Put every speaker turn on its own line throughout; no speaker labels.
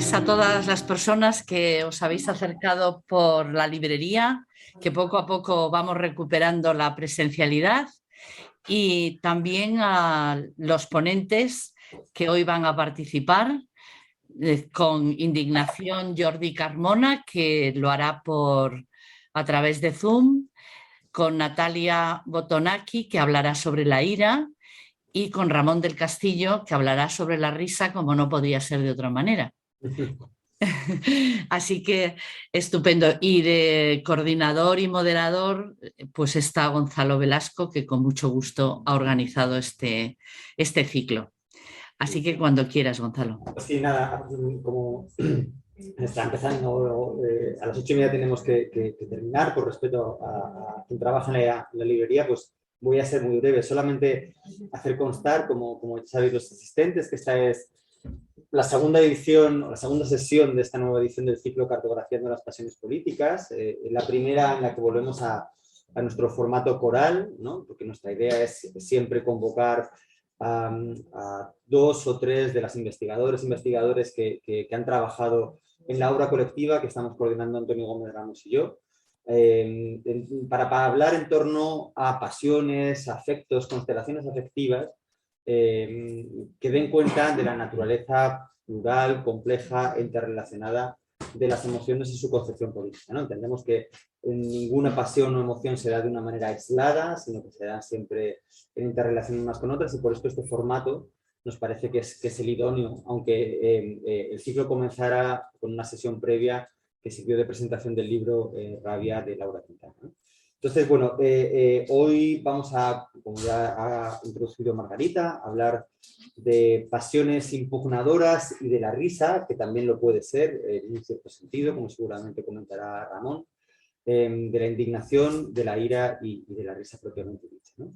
tardes a todas las personas que os habéis acercado por la librería, que poco a poco vamos recuperando la presencialidad, y también a los ponentes que hoy van a participar. Con Indignación, Jordi Carmona, que lo hará a través de Zoom, con Natalia Botonaki, que hablará sobre la ira, y con Ramón del Castillo, que hablará sobre la risa, como no podía ser de otra manera. Así que estupendo. Y de coordinador y moderador, pues está Gonzalo Velasco, que con mucho gusto ha organizado este ciclo. Así que cuando quieras, Gonzalo.
Pues sí, nada, como está empezando, a las 8:30 tenemos que terminar por respeto a quien trabaja en la librería, pues voy a ser muy breve. Solamente hacer constar, como ya sabéis los asistentes, que esta es la segunda edición, o la segunda sesión de esta nueva edición del ciclo Cartografiando las Pasiones Políticas. La primera en la que volvemos a nuestro formato coral, ¿no? Porque nuestra idea es siempre convocar a 2 o 3 de las investigadores que han trabajado en la obra colectiva que estamos coordinando Antonio Gómez Ramos y yo, para hablar en torno a pasiones, afectos, constelaciones afectivas que den cuenta de la naturaleza plural, compleja e interrelacionada de las emociones y su concepción política, ¿no? Entendemos que ninguna pasión o emoción se da de una manera aislada, sino que se da siempre en interrelación unas con otras, y por esto este formato nos parece que es el idóneo, aunque el ciclo comenzara con una sesión previa que sirvió de presentación del libro Rabia, de Laura Quintana, ¿no? Entonces, bueno, hoy vamos a, como ya ha introducido Margarita, hablar de pasiones impugnadoras y de la risa, que también lo puede ser en un cierto sentido, como seguramente comentará Ramón, de la indignación, de la ira y de la risa propiamente dicha, ¿no?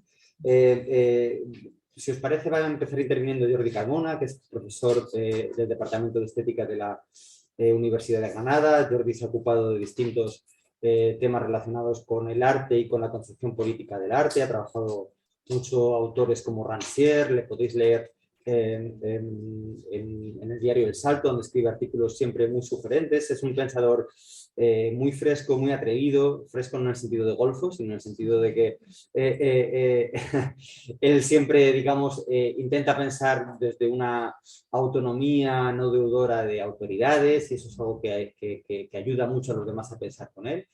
Si os parece, van a empezar interviniendo Jordi Carmona, que es profesor del Departamento de Estética de la Universidad de Granada. Jordi se ha ocupado de distintos temas relacionados con el arte y con la concepción política del arte. Ha trabajado mucho autores como Rancière, le podéis leer en el diario El Salto, donde escribe artículos siempre muy sugerentes. Es un pensador muy fresco, muy atrevido, fresco no en el sentido de golfo, sino en el sentido de que él siempre, digamos, intenta pensar desde una autonomía no deudora de autoridades, y eso es algo que ayuda mucho a los demás a pensar con él.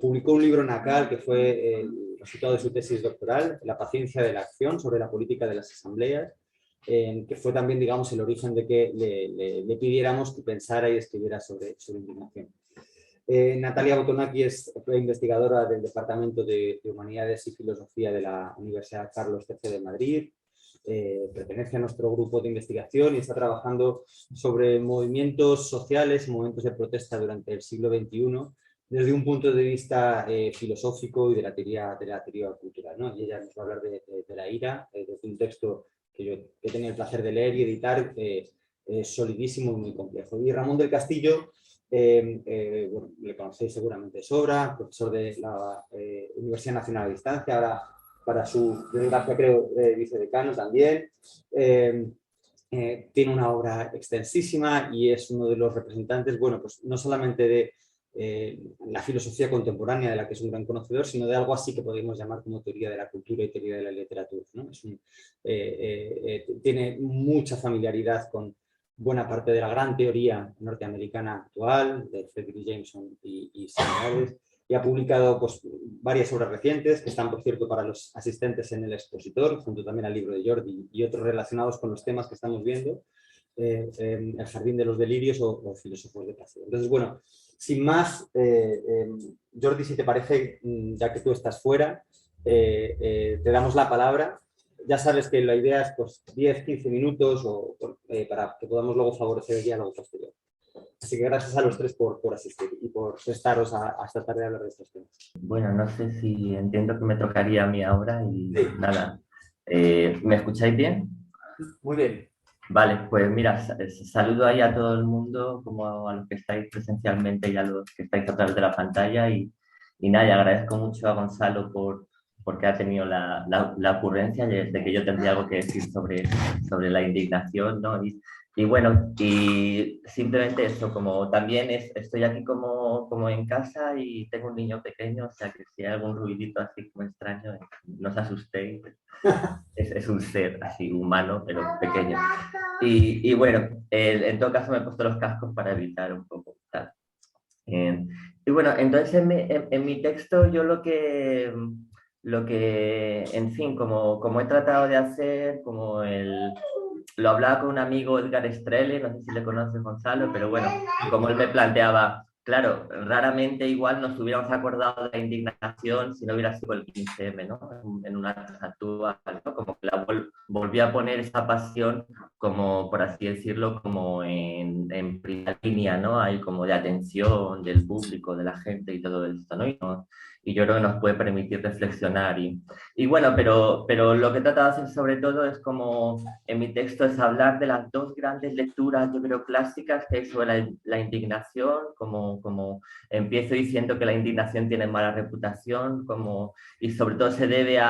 Publicó un libro en ACAL que fue el resultado de su tesis doctoral, La paciencia de la acción, sobre la política de las asambleas, que fue también, digamos, el origen de que le pidiéramos que pensara y escribiera sobre indignación. Natalia Botonaki es investigadora del Departamento de Humanidades y Filosofía de la Universidad Carlos III de Madrid. Pertenece a nuestro grupo de investigación y está trabajando sobre movimientos sociales y movimientos de protesta durante el siglo XXI desde un punto de vista filosófico y de la teoría cultural, ¿no? Y ella nos va a hablar de la ira, desde un texto que yo he tenido el placer de leer y editar, solidísimo y muy complejo. Y Ramón del Castillo, bueno, le conocéis seguramente de sobra, profesor de la Universidad Nacional a Distancia, ahora para su desgracia creo vicedecano también. Tiene una obra extensísima y es uno de los representantes, bueno, pues no solamente de la filosofía contemporánea, de la que es un gran conocedor, sino de algo así que podemos llamar como teoría de la cultura y teoría de la literatura, ¿no? Tiene mucha familiaridad con buena parte de la gran teoría norteamericana actual, de Frederick Jameson y similares, y ha publicado pues, varias obras recientes, que están, por cierto, para los asistentes en el expositor, junto también al libro de Jordi y otros relacionados con los temas que estamos viendo, El jardín de los delirios o Filósofos de placer. Entonces, bueno, sin más, Jordi, si te parece, ya que tú estás fuera, te damos la palabra. Ya sabes que la idea es pues, 10-15 minutos para que podamos luego favorecer el diálogo posterior. Así que gracias a los tres por asistir y por prestaros a esta tarde a hablar de estos temas.
Bueno, no sé si entiendo que me tocaría a mí ahora y
sí.
Nada. ¿Me escucháis bien?
Muy bien.
Vale, pues mira, saludo ahí a todo el mundo, como a los que estáis presencialmente y a los que estáis a través de la pantalla. Y nada, y agradezco mucho a Gonzalo porque ha tenido la ocurrencia de que yo tendría algo que decir sobre la indignación, ¿no? Y bueno, y simplemente eso, como también estoy aquí como en casa y tengo un niño pequeño, o sea que si hay algún ruidito así como extraño, no os asustéis, es un ser así humano, pero pequeño. Y bueno, en todo caso me he puesto los cascos para evitar un poco tal. Y bueno, entonces en mi texto yo en fin, como he tratado de hacer, lo hablaba con un amigo, Edgar Estrelle, no sé si le conoces, Gonzalo, pero bueno, como él me planteaba, claro, raramente igual nos hubiéramos acordado de la indignación si no hubiera sido el 15M, ¿no? En una actual, ¿no? Como que volví a poner esa pasión como, por así decirlo, como en primera línea, ¿no? Hay como de atención del público, de la gente y todo esto, ¿no? Y yo creo que nos puede permitir reflexionar. Y bueno, pero lo que he tratado de hacer sobre todo es como, en mi texto, es hablar de las dos grandes lecturas, yo creo, clásicas, que es sobre la indignación, como empiezo diciendo que la indignación tiene mala reputación, y sobre todo se debe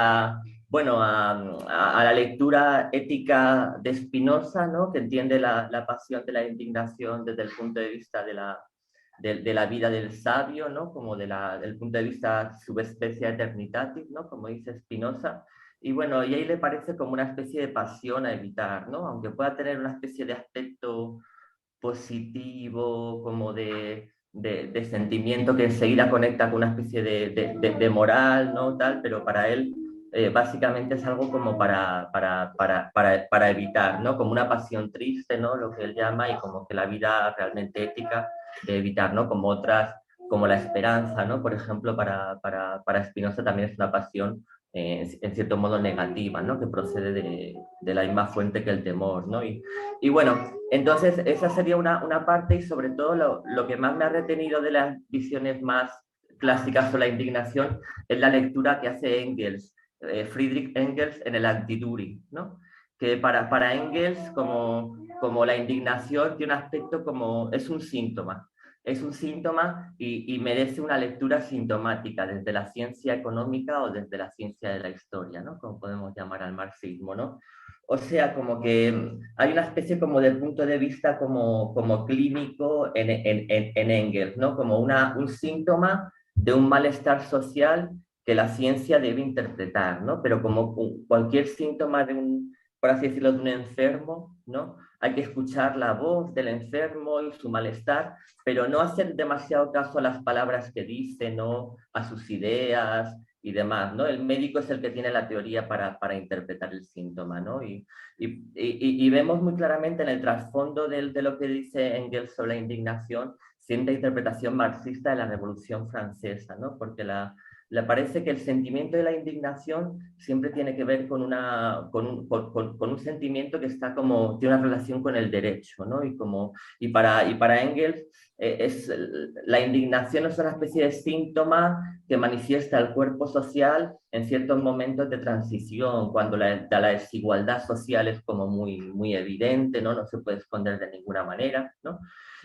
bueno, a la lectura ética de Spinoza, ¿no? Que entiende la pasión de la indignación desde el punto de vista de la vida del sabio, ¿no? Como del punto de vista subespecie eternitatis, ¿no? Como dice Spinoza. Y bueno, y ahí le parece como una especie de pasión a evitar, ¿no? Aunque pueda tener una especie de aspecto positivo, como de sentimiento que enseguida conecta con una especie de moral, ¿no? Tal, pero para él básicamente es algo como para evitar, ¿no? Como una pasión triste, ¿no? Lo que él llama, y como que la vida realmente ética de evitar, ¿no? Como otras, como la esperanza, ¿no? Por ejemplo, para Spinoza también es una pasión en cierto modo negativa, ¿no? Que procede de la misma fuente que el temor, ¿no? Y bueno, entonces esa sería una parte, y sobre todo lo que más me ha retenido de las visiones más clásicas sobre la indignación es la lectura que hace Engels, Friedrich Engels, en el Antiduri, ¿no? Que para Engels como la indignación tiene un aspecto como es un síntoma y merece una lectura sintomática desde la ciencia económica o desde la ciencia de la historia, ¿no? Como podemos llamar al marxismo, ¿no? O sea, como que hay una especie como del punto de vista como clínico en Engels, ¿no? Como un síntoma de un malestar social que la ciencia debe interpretar, ¿no? Pero como cualquier síntoma por así decirlo, de un enfermo, ¿no? Hay que escuchar la voz del enfermo y su malestar, pero no hacer demasiado caso a las palabras que dice, ¿no? A sus ideas y demás, ¿no? El médico es el que tiene la teoría para interpretar el síntoma, ¿no? Y vemos muy claramente en el trasfondo de lo que dice Engels sobre la indignación, cierta interpretación marxista de la Revolución Francesa, ¿no? Porque le parece que el sentimiento de la indignación siempre tiene que ver con un sentimiento que tiene una relación con el derecho, ¿no? Y para Engels la indignación es una especie de síntoma que manifiesta el cuerpo social en ciertos momentos de transición, cuando la desigualdad social es como muy evidente, ¿no? No se puede esconder de ninguna manera, ¿no?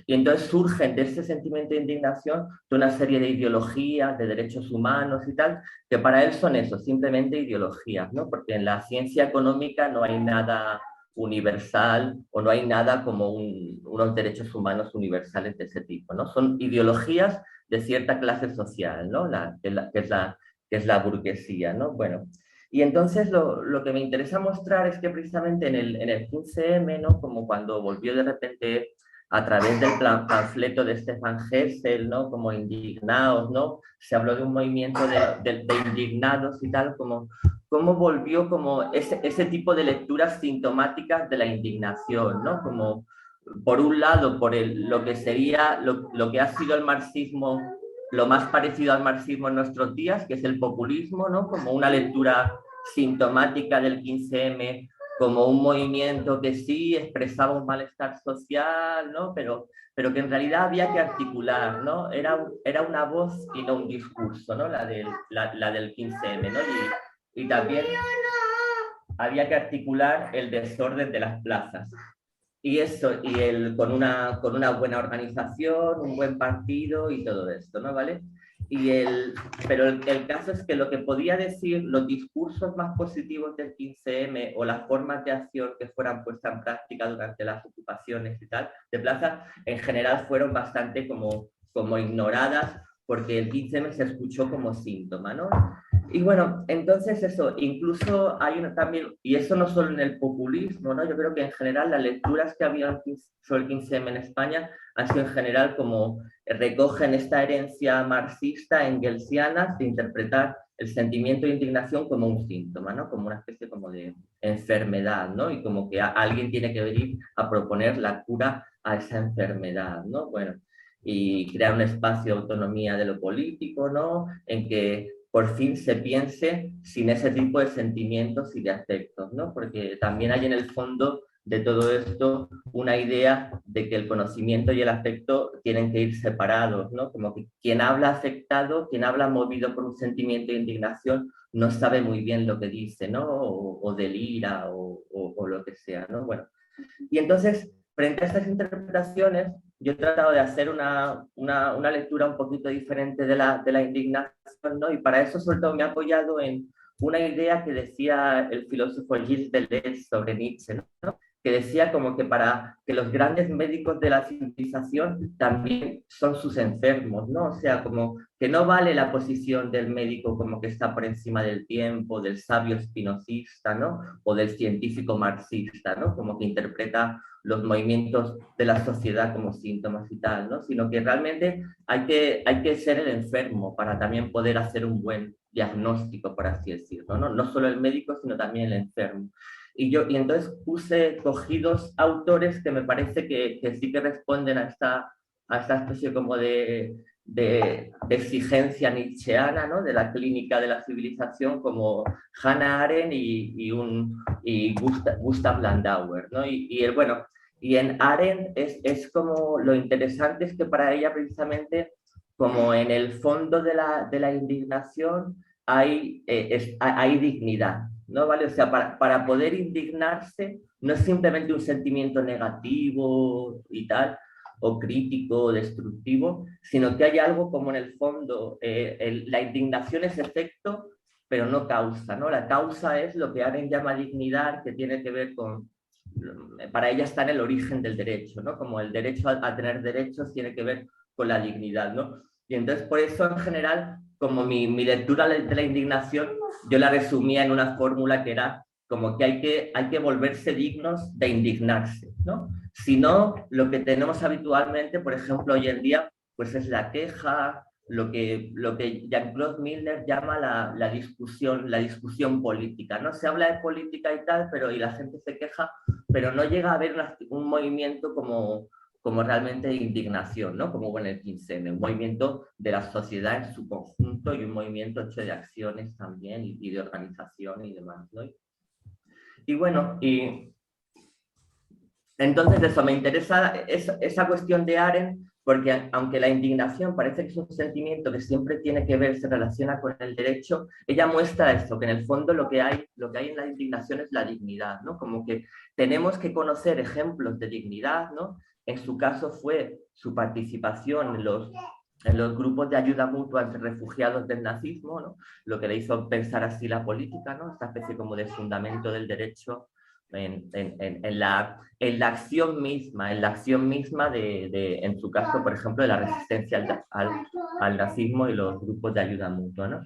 Y entonces surgen de ese sentimiento de indignación de una serie de ideologías, de derechos humanos y tal, que para él son eso, simplemente ideologías, ¿no? Porque en la ciencia económica no hay nada universal o no hay nada como unos derechos humanos universales de ese tipo, ¿no? Son ideologías de cierta clase social, ¿no? Que es la burguesía, ¿no? Bueno, y entonces lo que me interesa mostrar es que precisamente en el 15M, ¿no? Como cuando volvió de repente a través del panfleto de Stefan Hessel, ¿no? Como indignados, ¿no? Se habló de un movimiento de indignados y tal, cómo volvió como ese tipo de lecturas sintomáticas de la indignación, ¿no? Como, por un lado, lo que sería, lo que ha sido el marxismo, lo más parecido al marxismo en nuestros días, que es el populismo, ¿no? Como una lectura sintomática del 15M, como un movimiento que sí expresaba un malestar social, ¿no? Pero que en realidad había que articular, ¿no? Era una voz y no un discurso, ¿no? La del 15M, ¿no? Y también había que articular el desorden de las plazas. Y eso, con una buena organización, un buen partido y todo esto, ¿no? ¿Vale? Pero el caso es que lo que podía decir, los discursos más positivos del 15M o las formas de acción que fueran puestas en práctica durante las ocupaciones y tal, de plaza, en general fueron bastante como ignoradas, porque el 15M se escuchó como síntoma, ¿no? Y bueno, entonces eso, incluso hay una también, y eso no solo en el populismo, ¿no? Yo creo que en general las lecturas que había sobre el 15M en España han sido en general como recogen esta herencia marxista, engelsiana, de interpretar el sentimiento de indignación como un síntoma, ¿no? Como una especie como de enfermedad, ¿no? Y como que alguien tiene que venir a proponer la cura a esa enfermedad, ¿no? Bueno, y crear un espacio de autonomía de lo político, ¿no? En que por fin se piense sin ese tipo de sentimientos y de afectos, ¿no? Porque también hay en el fondo de todo esto una idea de que el conocimiento y el afecto tienen que ir separados, ¿no? Como que quien habla afectado, quien habla movido por un sentimiento de indignación, no sabe muy bien lo que dice, ¿no? O delira o lo que sea, ¿no? Bueno, y entonces, frente a estas interpretaciones, yo he tratado de hacer una lectura un poquito diferente de la indignación, ¿no? Y para eso, sobre todo, me he apoyado en una idea que decía el filósofo Gilles Deleuze sobre Nietzsche, ¿no? Que decía como que para que los grandes médicos de la civilización también son sus enfermos, ¿no? O sea, como que no vale la posición del médico como que está por encima del tiempo, del sabio espinosista, ¿no? O del científico marxista, ¿no? Como que interpreta los movimientos de la sociedad como síntomas y tal, ¿no? Sino que realmente hay que ser el enfermo para también poder hacer un buen diagnóstico, por así decirlo, ¿no? No solo el médico, sino también el enfermo. Y entonces cogí dos autores que me parece que sí que responden a esta especie como de exigencia nietzscheana, ¿no? De la clínica de la civilización, como Hannah Arendt y Gustav Landauer, ¿no? Bueno, y en Arendt es como lo interesante es que para ella precisamente, como en el fondo de la indignación, hay dignidad, ¿no? ¿Vale? O sea, para poder indignarse no es simplemente un sentimiento negativo y tal, o crítico o destructivo, sino que hay algo como en el fondo, la indignación es efecto, pero no causa, ¿no? La causa es lo que Arendt llama dignidad, que tiene que ver con, para ella está en el origen del derecho, ¿no? Como el derecho a tener derechos tiene que ver con la dignidad, ¿no? Y entonces por eso en general, como mi lectura de la indignación, yo la resumía en una fórmula que era como que hay que volverse dignos de indignarse, ¿no? Si no, lo que tenemos habitualmente, por ejemplo, hoy en día, pues es la queja, lo que Jean-Claude Milner llama la discusión política, ¿no? Se habla de política y tal, y la gente se queja, pero no llega a haber un movimiento como realmente de indignación, ¿no? Como en el 15M, un movimiento de la sociedad en su conjunto y un movimiento hecho de acciones también y de organización y demás, ¿no? Y bueno, entonces eso, me interesa esa cuestión de Arendt, porque aunque la indignación parece que es un sentimiento que siempre tiene que ver, se relaciona con el derecho, ella muestra esto, que en el fondo lo que hay en la indignación es la dignidad, ¿no? Como que tenemos que conocer ejemplos de dignidad, ¿no? En su caso fue su participación en los grupos de ayuda mutua entre refugiados del nazismo, ¿no? Lo que le hizo pensar así la política, ¿no? Esta especie como de fundamento del derecho en la acción misma, en su caso, por ejemplo, de la resistencia al nazismo y los grupos de ayuda mutua, ¿no?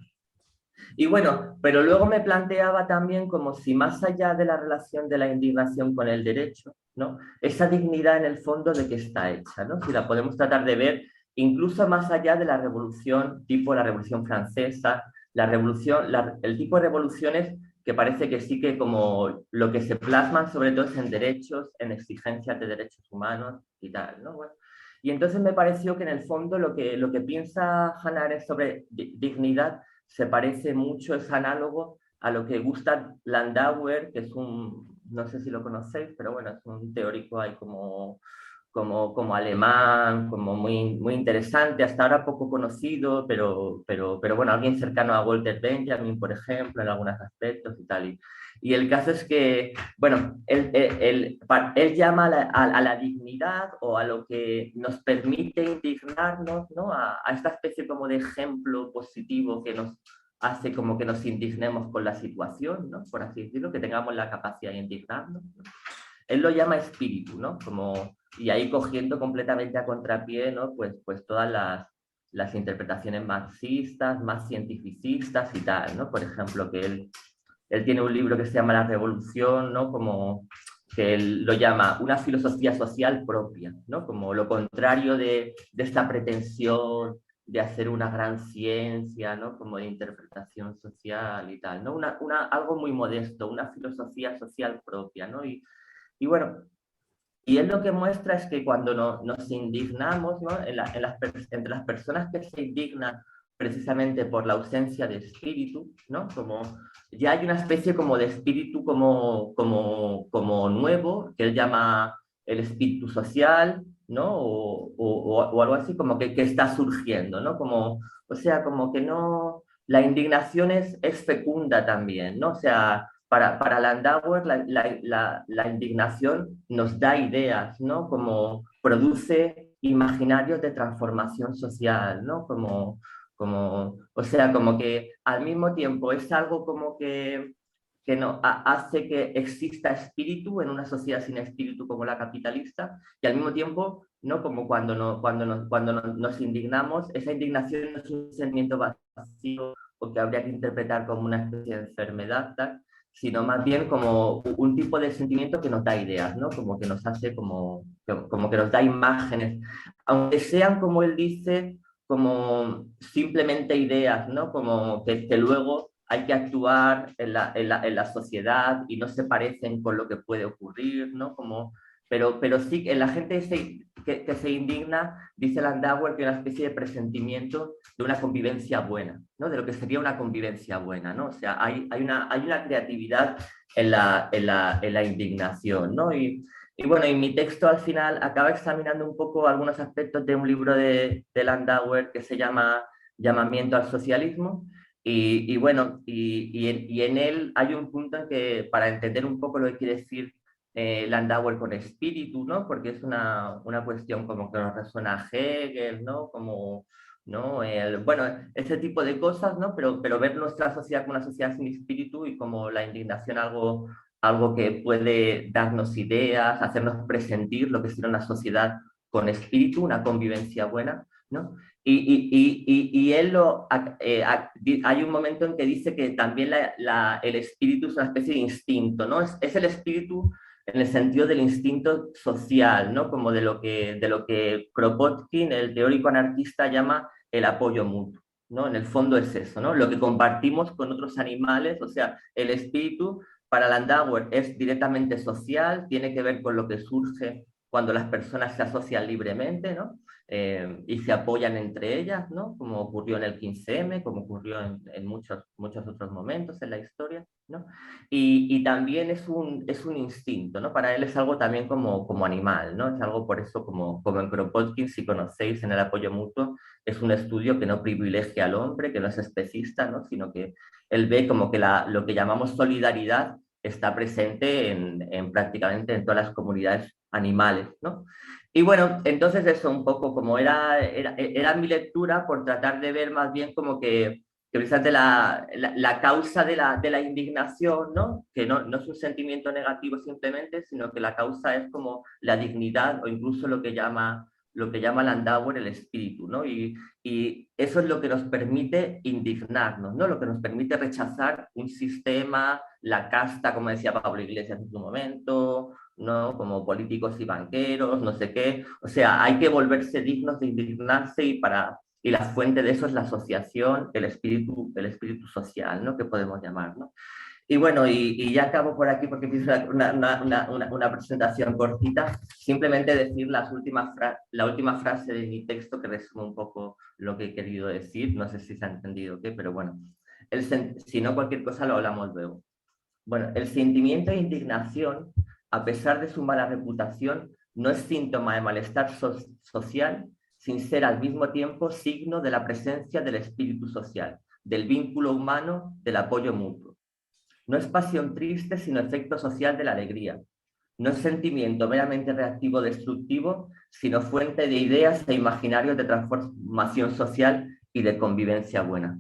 Y bueno, pero luego me planteaba también como si más allá de la relación de la indignación con el derecho, ¿no? Esa dignidad en el fondo de qué está hecha, ¿no? Si la podemos tratar de ver incluso más allá de la revolución, tipo la Revolución Francesa, el tipo de revoluciones que parece que sí que como lo que se plasman sobre todo es en derechos, en exigencias de derechos humanos y tal, ¿no? Bueno, y entonces me pareció que en el fondo lo que piensa Hannah Arendt sobre dignidad se parece mucho, es análogo a lo que Gustav Landauer, que es no sé si lo conocéis, pero bueno, es un teórico ahí como como alemán, como muy interesante, hasta ahora poco conocido, pero bueno, alguien cercano a Walter Benjamin, por ejemplo, en algunos aspectos y tal. Y el caso es que, bueno, él llama a la dignidad o a lo que nos permite indignarnos, ¿no? A esta especie como de ejemplo positivo que nos hace como que nos indignemos con la situación, ¿no? Por así decirlo, que tengamos la capacidad de indignarnos, ¿no? Él lo llama espíritu, ¿no? Como, y ahí cogiendo completamente a contrapié, ¿no? Pues todas las interpretaciones marxistas, más cientificistas y tal, ¿no? Por ejemplo, que él tiene un libro que se llama La Revolución, ¿no? Como que él lo llama una filosofía social propia, ¿no? Como lo contrario de esta pretensión de hacer una gran ciencia, ¿no? Como de interpretación social y tal, ¿no? Algo muy modesto, una filosofía social propia, ¿no? Y bueno, y él lo que muestra es que cuando nos indignamos, ¿no? Entre las personas que se indignan precisamente por la ausencia de espíritu, ¿no? Como ya hay una especie como de espíritu como nuevo, que él llama el espíritu social, ¿no? O algo así, como que está surgiendo, ¿no? Como, o sea, como que no, la indignación es fecunda también, ¿no? O sea, para Landauer la indignación nos da ideas, ¿no? Como produce imaginarios de transformación social, ¿no? O sea, como que al mismo tiempo es algo como que no, hace que exista espíritu en una sociedad sin espíritu como la capitalista, y al mismo tiempo, ¿no? Como cuando nos indignamos, esa indignación no es un sentimiento vacío o que habría que interpretar como una especie de enfermedad, tal, sino más bien como un tipo de sentimiento que nos da ideas, ¿no? Como que nos hace como que nos da imágenes, aunque sean, como él dice, como simplemente ideas, ¿no? Como que luego hay que actuar en la sociedad y no se parecen con lo que puede ocurrir, ¿no? Como, pero sí, en la gente que se indigna, dice Landauer, que hay una especie de presentimiento de una convivencia buena, ¿no? De lo que sería una convivencia buena, ¿no? O sea, hay una creatividad en la indignación, ¿no? Y bueno, y mi texto al final acaba examinando un poco algunos aspectos de un libro de Landauer que se llama Llamamiento al Socialismo. Y bueno, y en él hay un punto en que, para entender un poco lo que quiere decir Landauer con espíritu, ¿no? Porque es una cuestión como que nos resuena a Hegel, ¿no? Como, ¿no? Bueno, ese tipo de cosas, ¿no? Pero ver nuestra sociedad como una sociedad sin espíritu y como la indignación algo que puede darnos ideas, hacernos presentir lo que sería una sociedad con espíritu, una convivencia buena, ¿no? Y él hay un momento en que dice que también el espíritu es una especie de instinto, ¿no? Es el espíritu en el sentido del instinto social, ¿no? Como de lo que Kropotkin, el teórico anarquista, llama el apoyo mutuo, ¿no? En el fondo es eso, ¿no? Lo que compartimos con otros animales, o sea, el espíritu para Landauer es directamente social, tiene que ver con lo que surge cuando las personas se asocian libremente, ¿no? Y se apoyan entre ellas, ¿no? Como ocurrió en el 15M, como ocurrió en muchos otros momentos en la historia, ¿no? Y también es un instinto, ¿no? Para él es algo también como animal, ¿no? Es algo por eso como en Kropotkin, si conocéis, en el apoyo mutuo, es un estudio que no privilegia al hombre, que no es especista, ¿no? Sino que él ve como que lo que llamamos solidaridad está presente en prácticamente en todas las comunidades animales, ¿no? Y bueno, entonces eso un poco como era mi lectura por tratar de ver más bien como que precisamente la causa de la indignación, ¿no? Que no es un sentimiento negativo simplemente, sino que la causa es como la dignidad o incluso lo que llama Landauer el espíritu, ¿no? Y eso es lo que nos permite indignarnos, ¿no? Lo que nos permite rechazar un sistema, la casta, como decía Pablo Iglesias en su momento, ¿no? Como políticos y banqueros, no sé qué. O sea, hay que volverse dignos de indignarse y la fuente de eso es la asociación, el espíritu social, ¿no? Que podemos llamar, ¿no? Y bueno, y ya acabo por aquí porque hice una presentación cortita. Simplemente decir la última frase de mi texto que resume un poco lo que he querido decir. No sé si se ha entendido o qué, pero bueno. Si no, cualquier cosa lo hablamos luego. Bueno, el sentimiento de indignación, a pesar de su mala reputación, no es síntoma de malestar social, sin ser al mismo tiempo signo de la presencia del espíritu social, del vínculo humano, del apoyo mutuo. No es pasión triste, sino efecto social de la alegría. No es sentimiento meramente reactivo destructivo, sino fuente de ideas e imaginarios de transformación social y de convivencia buena.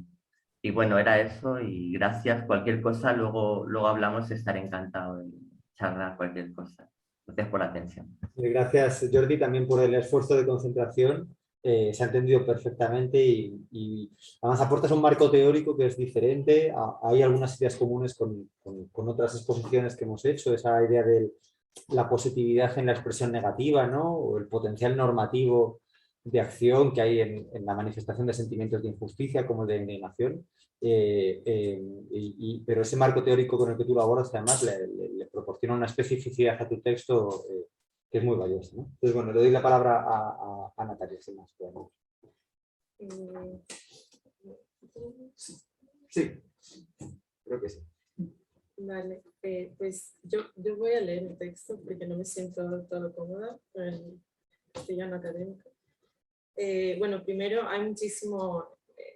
Y bueno, era eso, y gracias. Cualquier cosa, luego hablamos, estaré encantado de charlar cualquier cosa. Gracias por la atención.
Gracias, Jordi, también por el esfuerzo de concentración. Se ha entendido perfectamente y además aportas un marco teórico que es diferente. Hay algunas ideas comunes con otras exposiciones que hemos hecho, esa idea de la positividad en la expresión negativa, ¿no? O el potencial normativo de acción que hay en la manifestación de sentimientos de injusticia como de indignación. Pero ese marco teórico con el que tú lo abordas además le proporciona una especificidad a tu texto que es muy valiosa, ¿no? Entonces, bueno, le doy la palabra a Natalia, sin más. Sí, creo que sí.
Vale, pues yo voy a leer el texto porque no me siento del todo cómoda con el castellano académico. Bueno, primero hay muchísimo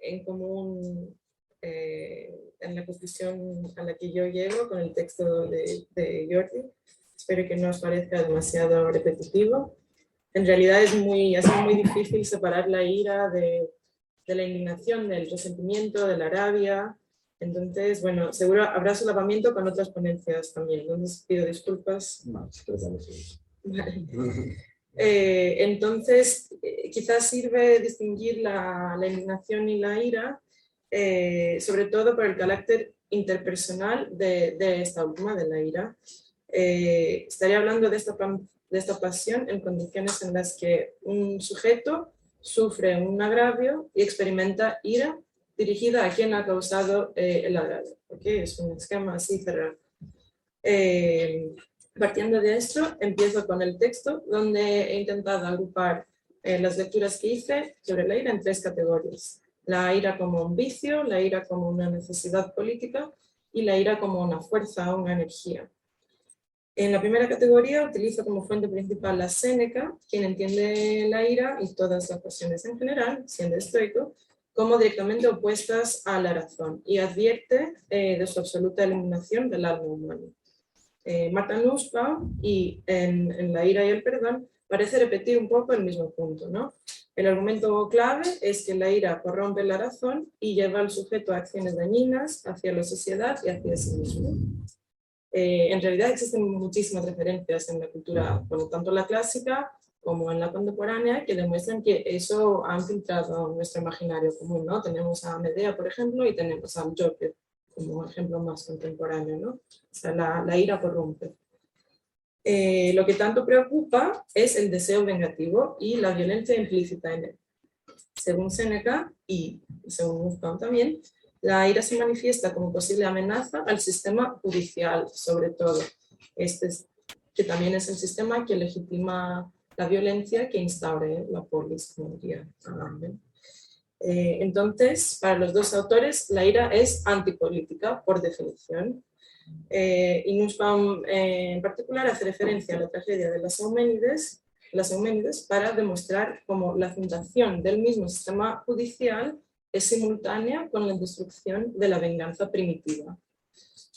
en común en la conclusión a la que yo llego con el texto de Jordi. Espero que no os parezca demasiado repetitivo. En realidad ha sido muy difícil separar la ira de la indignación, del resentimiento, de la rabia. Entonces, bueno, seguro habrá solapamiento con otras ponencias también. Entonces pido disculpas.
No,
Vale. Entonces, quizás sirve distinguir la indignación y la ira, sobre todo por el carácter interpersonal de esta última, de la ira. Estaría hablando de esta pasión en condiciones en las que un sujeto sufre un agravio y experimenta ira dirigida a quien ha causado el agravio. ¿Okay? Es un esquema así cerrado. Partiendo de esto, empiezo con el texto, donde he intentado agrupar las lecturas que hice sobre la ira en 3 categorías. La ira como un vicio, la ira como una necesidad política y la ira como una fuerza o una energía. En la primera categoría utilizo como fuente principal a Séneca, quien entiende la ira y todas las pasiones en general, siendo estoico, como directamente opuestas a la razón y advierte de su absoluta eliminación del alma humana. Martha Nussbaum y en La ira y el perdón parece repetir un poco el mismo punto, ¿no? El argumento clave es que la ira corrompe la razón y lleva al sujeto a acciones dañinas hacia la sociedad y hacia sí mismo. En realidad existen muchísimas referencias en la cultura, bueno, tanto la clásica como en la contemporánea, que demuestran que eso ha infiltrado nuestro imaginario común, ¿no? Tenemos a Medea, por ejemplo, y tenemos a Joker como ejemplo más contemporáneo, ¿no? O sea, la ira corrompe. Lo que tanto preocupa es el deseo vengativo y la violencia implícita en él. Según Séneca y según Nussbaum también, la ira se manifiesta como posible amenaza al sistema judicial, sobre todo. Que también es el sistema que legitima la violencia que instaure la polis, como diría Agamben. Entonces, para los 2 autores, la ira es antipolítica, por definición. Y Nussbaum en particular hace referencia a la tragedia de las Euménides para demostrar cómo la fundación del mismo sistema judicial es simultánea con la destrucción de la venganza primitiva.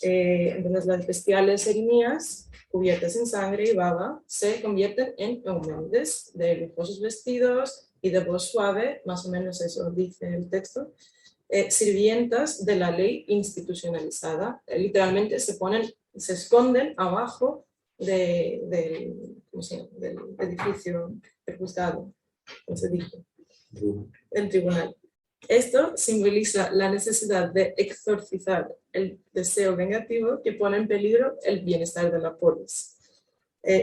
Entonces las bestiales erinias, cubiertas en sangre y baba, se convierten en Euménides, de lujosos vestidos y de voz suave, más o menos eso dice el texto, sirvientas de la ley institucionalizada. Literalmente se esconden abajo del edificio del juzgado, como se dice, del tribunal. Esto simboliza la necesidad de exorcizar el deseo vengativo que pone en peligro el bienestar de la polis.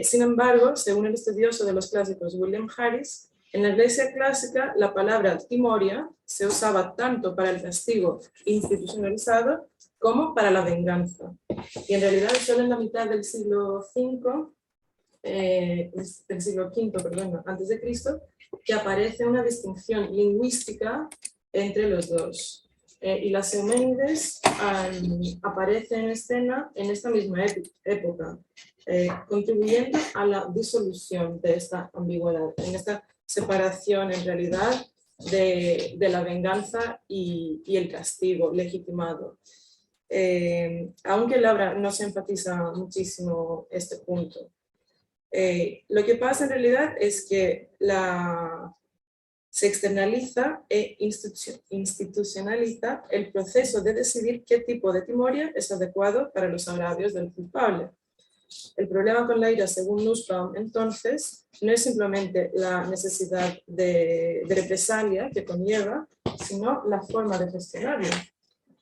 Sin embargo, según el estudioso de los clásicos William Harris, en la Iglesia clásica la palabra timoria se usaba tanto para el castigo institucionalizado como para la venganza. Y en realidad solo en la mitad del siglo V, antes de Cristo, que aparece una distinción lingüística entre los dos. Y las Euménides aparecen en escena en esta misma época. contribuyendo a la disolución de esta ambigüedad, en esta separación en realidad de la venganza y el castigo legitimado. Aunque la obra no se enfatiza muchísimo este punto. Lo que pasa en realidad es que se externaliza e institucionaliza el proceso de decidir qué tipo de timoria es adecuado para los agravios del culpable. El problema con la ira, según Nussbaum, entonces, no es simplemente la necesidad de represalia que conlleva, sino la forma de gestionarla.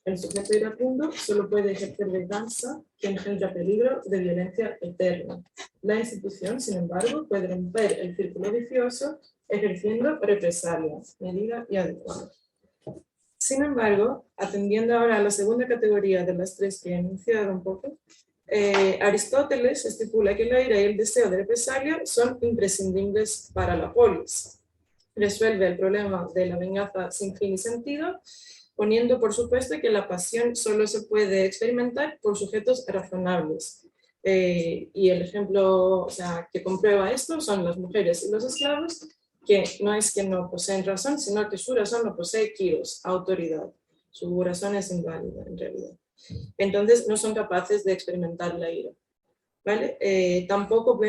El sujeto iracundo solo puede ejercer venganza que engendra peligro de violencia eterna. La institución, sin embargo, puede romper el círculo vicioso ejerciendo represalias, medida y adecuada. Sin embargo, atendiendo ahora a la segunda categoría de las tres que he enunciado un poco, Aristóteles estipula que la ira y el deseo de represalia son imprescindibles para la polis. Resuelve el problema de la venganza sin fin y sentido, poniendo por supuesto que la pasión solo se puede experimentar por sujetos razonables. Y el ejemplo que comprueba esto son las mujeres y los esclavos, que no es que no poseen razón, sino que su razón no posee kiros, autoridad. Su razón es inválida en realidad. Entonces no son capaces de experimentar la ira. ¿Vale? Tampoco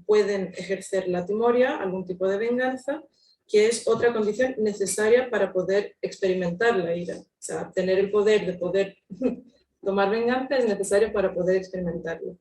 pueden ejercer la timoria, algún tipo de venganza, que es otra condición necesaria para poder experimentar la ira. O sea, tener el poder de poder tomar venganza es necesario para poder experimentarlo.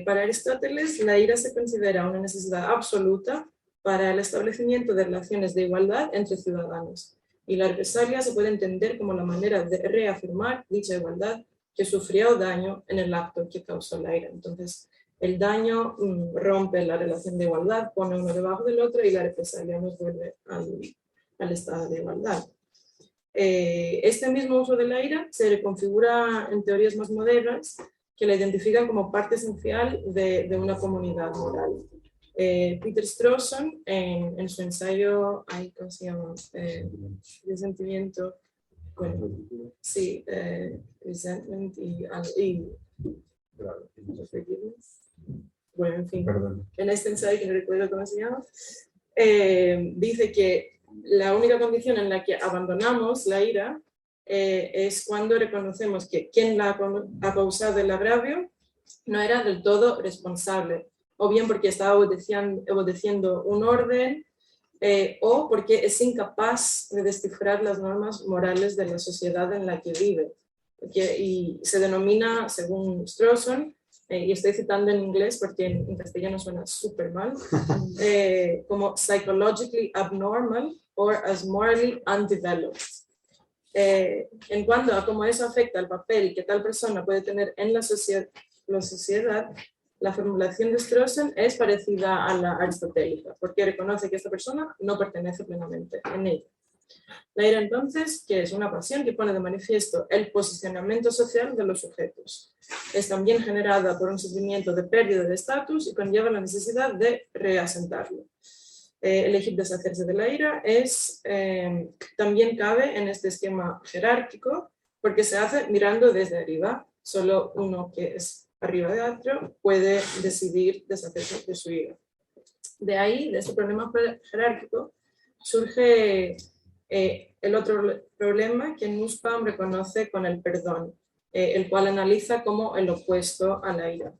Para Aristóteles, la ira se considera una necesidad absoluta para el establecimiento de relaciones de igualdad entre ciudadanos. Y la represalia se puede entender como la manera de reafirmar dicha igualdad que sufrió daño en el acto que causó la ira. Entonces, el daño rompe la relación de igualdad, pone uno debajo del otro y la represalia nos vuelve al estado de igualdad. Este mismo uso de la ira se reconfigura en teorías más modernas que la identifican como parte esencial de una comunidad moral. Peter Strawson, en su ensayo, ¿cómo se llama? Resentimiento, bueno, sí, resentment y bueno, en fin, en este ensayo, que no recuerdo cómo se llama, dice que la única condición en la que abandonamos la ira es cuando reconocemos que quien la ha causado el agravio no era del todo responsable, o bien porque estaba obedeciendo un orden, o porque es incapaz de descifrar las normas morales de la sociedad en la que vive. Y se denomina, según Strawson, y estoy citando en inglés porque en castellano suena súper mal, como psychologically abnormal or as morally undeveloped. En cuanto a cómo eso afecta al papel que tal persona puede tener en la sociedad, la formulación de Strawson es parecida a la aristotélica, porque reconoce que esta persona no pertenece plenamente en ella. La ira, entonces, que es una pasión que pone de manifiesto el posicionamiento social de los sujetos. Es también generada por un sentimiento de pérdida de estatus y conlleva la necesidad de reasentarlo. Elegir deshacerse de la ira también cabe en este esquema jerárquico, porque se hace mirando desde arriba. Solo uno que es arriba de otro puede decidir deshacerse de su ira. De ahí, de este problema jerárquico, surge el otro problema que Nussbaum reconoce con el perdón, el cual analiza como el opuesto a la ira.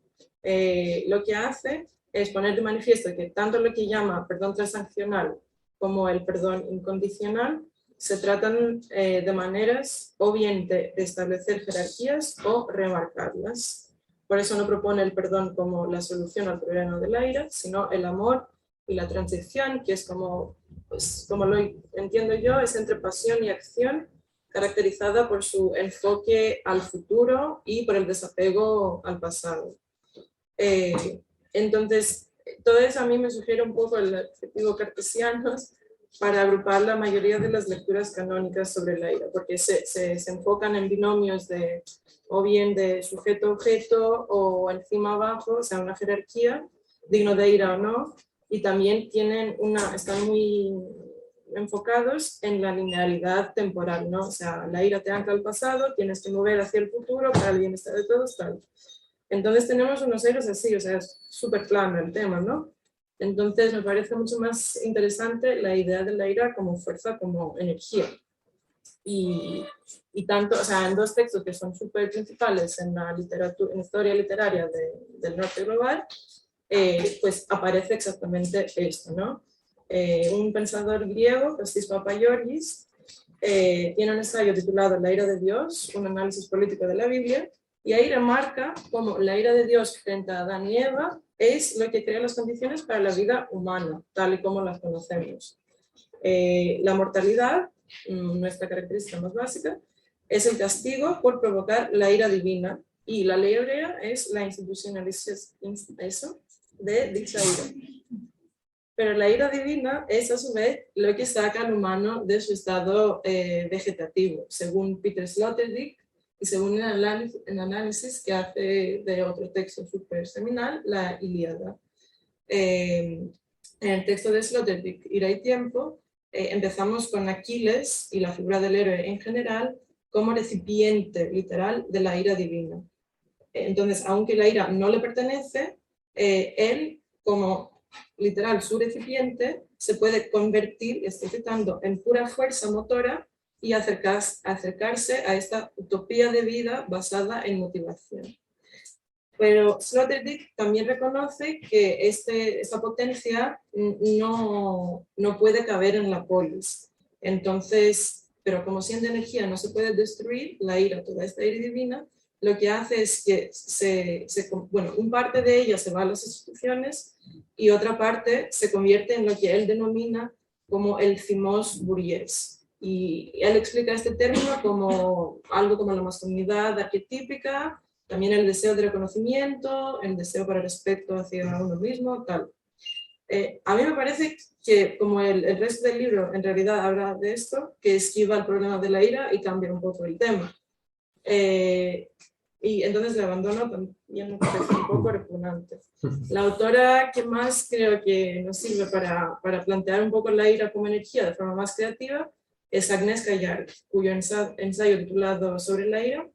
Lo que hace es poner de manifiesto que tanto lo que llama perdón transaccional como el perdón incondicional se tratan de maneras o bien de establecer jerarquías o remarcarlas. Por eso no propone el perdón como la solución al problema de la ira, sino el amor y la transición, que es como lo entiendo yo, es entre pasión y acción, caracterizada por su enfoque al futuro y por el desapego al pasado. Entonces, todo eso a mí me sugiere un poco el objetivo cartesiano para agrupar la mayoría de las lecturas canónicas sobre la ira, porque se enfocan en binomios o bien de sujeto-objeto o encima-abajo, o sea, una jerarquía, digno de ira o no, y también están muy enfocados en la linealidad temporal, ¿no? O sea, la ira te ancla al pasado, tienes que mover hacia el futuro para el bienestar de todos, tal. Entonces tenemos unos aires así, o sea, es súper plano el tema, ¿no? Entonces me parece mucho más interesante la idea de la ira como fuerza, como energía. Y tanto, o sea, en dos textos que son súper principales en la literatura, en historia literaria del norte global, pues aparece exactamente esto, ¿no? Un pensador griego, Kostis Papagorgis, tiene un ensayo titulado La ira de Dios, un análisis político de la Biblia, y ahí remarca cómo la ira de Dios frente a Adán y Eva es lo que crea las condiciones para la vida humana, tal y como las conocemos. La mortalidad, nuestra característica más básica, es el castigo por provocar la ira divina, y la ley hebrea es la institucionalización de dicha ira. Pero la ira divina es a su vez lo que saca al humano de su estado vegetativo, según Peter Sloterdijk y según el análisis que hace de otro texto súper seminal, la Ilíada. En el texto de Sloterdijk, Ira y Tiempo, empezamos con Aquiles y la figura del héroe en general como recipiente literal de la ira divina. Entonces, aunque la ira no le pertenece, él como literal su recipiente se puede convertir, estoy citando, en pura fuerza motora y acercarse a esta utopía de vida basada en motivación. Pero Sloterdijk también reconoce que esta potencia no puede caber en la polis. Entonces, pero como siendo energía no se puede destruir, la ira, toda esta ira divina, lo que hace es que un parte de ella se va a las instituciones y otra parte se convierte en lo que él denomina como el thymos burgués. Y él explica este término como algo como la masculinidad arquetípica, también el deseo de reconocimiento, el deseo para respeto hacia uno mismo, tal. A mí me parece que como el resto del libro en realidad habla de esto, que esquiva el problema de la ira y cambia un poco el tema. Y entonces le abandono también me parece un poco repugnante. La autora que más creo que nos sirve para plantear un poco la ira como energía de forma más creativa es Agnès Callard, cuyo ensayo titulado Sobre la ira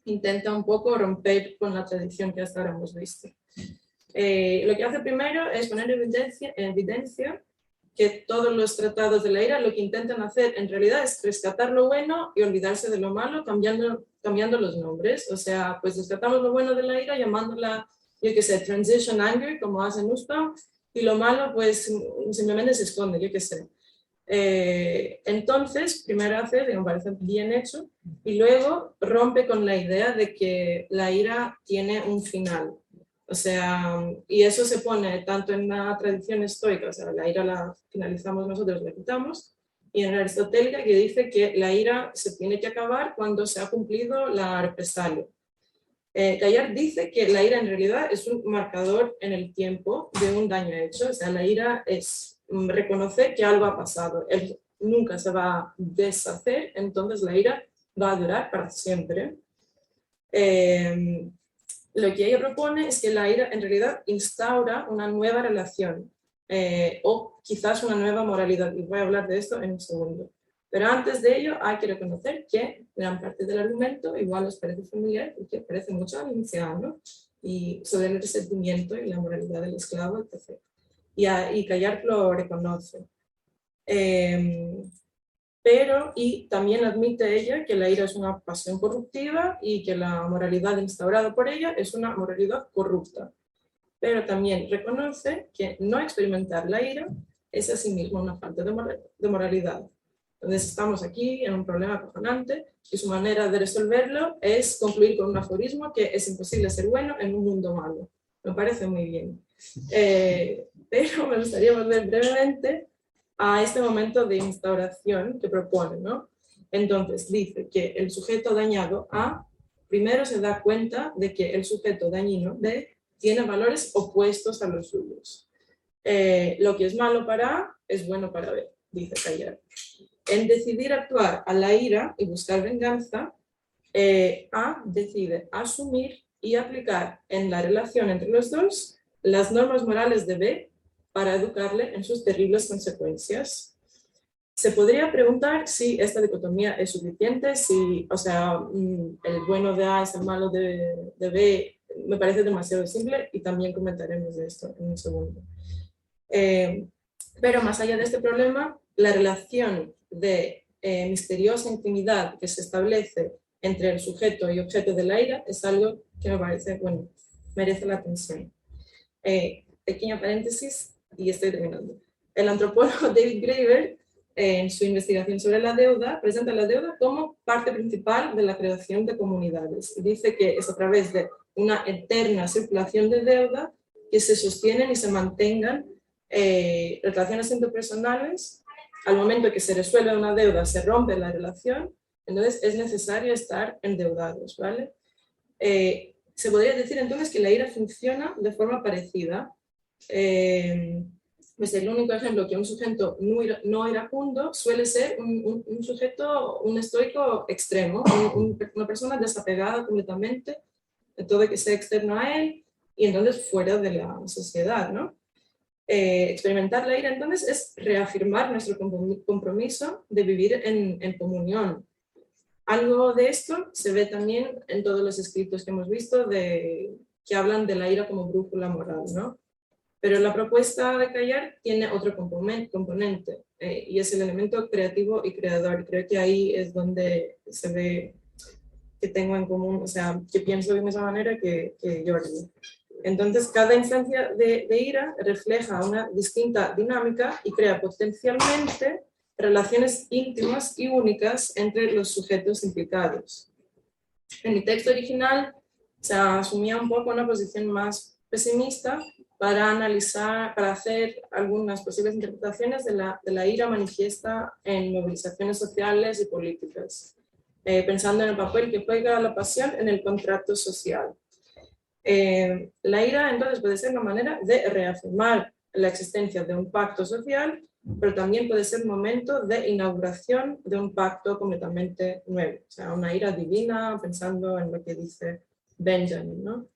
intenta un poco romper con la tradición que hasta ahora hemos visto. Lo que hace primero es poner en evidencia que todos los tratados de la ira lo que intentan hacer en realidad es rescatar lo bueno y olvidarse de lo malo cambiando los nombres. O sea, pues rescatamos lo bueno de la ira llamándola, yo qué sé, transition anger, como hace Nussbaum, y lo malo pues simplemente se esconde, yo qué sé. Entonces, primero hace, me parece bien hecho, y luego rompe con la idea de que la ira tiene un final. O sea, y eso se pone tanto en la tradición estoica, o sea, la ira la finalizamos nosotros, la quitamos, y en la aristotélica que dice que la ira se tiene que acabar cuando se ha cumplido la represalia. Callard dice que la ira en realidad es un marcador en el tiempo de un daño hecho, o sea, la ira es reconocer que algo ha pasado, él nunca se va a deshacer, entonces la ira va a durar para siempre. Lo que ella propone es que la ira en realidad instaura una nueva relación o quizás una nueva moralidad, y voy a hablar de esto en un segundo. Pero antes de ello hay que reconocer que gran parte del argumento igual os parece familiar porque parece mucho al Nietzscheano y sobre el resentimiento y la moralidad del esclavo, etc. Y Callard lo reconoce. Y también admite ella que la ira es una pasión corruptiva y que la moralidad instaurada por ella es una moralidad corrupta. Pero también reconoce que no experimentar la ira es a sí mismo una falta de moralidad. Entonces estamos aquí en un problema acojonante y su manera de resolverlo es concluir con un aforismo que es imposible ser bueno en un mundo malo. Me parece muy bien. Pero me gustaría volver brevemente a este momento de instauración que propone, ¿no? Entonces dice que el sujeto dañado A primero se da cuenta de que el sujeto dañino B tiene valores opuestos a los suyos. Lo que es malo para A es bueno para B, dice Callard. En decidir actuar a la ira y buscar venganza, A decide asumir y aplicar en la relación entre los dos las normas morales de B para educarle en sus terribles consecuencias. Se podría preguntar si esta dicotomía es suficiente, si, o sea, el bueno de A es el malo de B, me parece demasiado simple y también comentaremos de esto en un segundo. Pero más allá de este problema, la relación de misteriosa intimidad que se establece entre el sujeto y objeto de la ira es algo que me parece, bueno, merece la atención. Pequeño paréntesis y estoy terminando. El antropólogo David Graeber, en su investigación sobre la deuda, presenta la deuda como parte principal de la creación de comunidades. Y dice que es a través de una eterna circulación de deuda que se sostienen y se mantengan relaciones interpersonales. Al momento que se resuelve una deuda, se rompe la relación, entonces es necesario estar endeudados, ¿vale? Se podría decir entonces que la ira funciona de forma parecida. Pues el único ejemplo que un sujeto no iracundo suele ser un sujeto, un estoico extremo, una persona desapegada completamente de todo que sea externo a él y entonces fuera de la sociedad, ¿no? Experimentar la ira entonces es reafirmar nuestro compromiso de vivir en comunión. Algo de esto se ve también en todos los escritos que hemos visto que hablan de la ira como brújula moral, ¿no? Pero la propuesta de Callar tiene otro componente y es el elemento creativo y creador. Creo que ahí es donde se ve que tengo en común, o sea, que pienso de la misma manera que Jordi. Entonces, cada instancia de ira refleja una distinta dinámica y crea potencialmente relaciones íntimas y únicas entre los sujetos implicados. En mi texto original se asumía un poco una posición más pesimista para analizar, para hacer algunas posibles interpretaciones de la ira manifiesta en movilizaciones sociales y políticas, pensando en el papel que juega la pasión en el contrato social. La ira entonces puede ser una manera de reafirmar la existencia de un pacto social, pero también puede ser un momento de inauguración de un pacto completamente nuevo, o sea, una ira divina, pensando en lo que dice Benjamin, ¿no?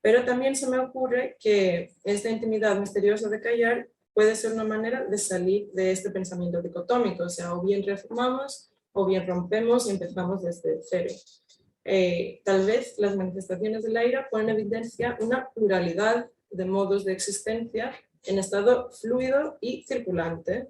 Pero también se me ocurre que esta intimidad misteriosa de Callar puede ser una manera de salir de este pensamiento dicotómico, o sea, o bien reformamos o bien rompemos y empezamos desde cero. Tal vez las manifestaciones de la ira ponen en evidencia una pluralidad de modos de existencia en estado fluido y circulante.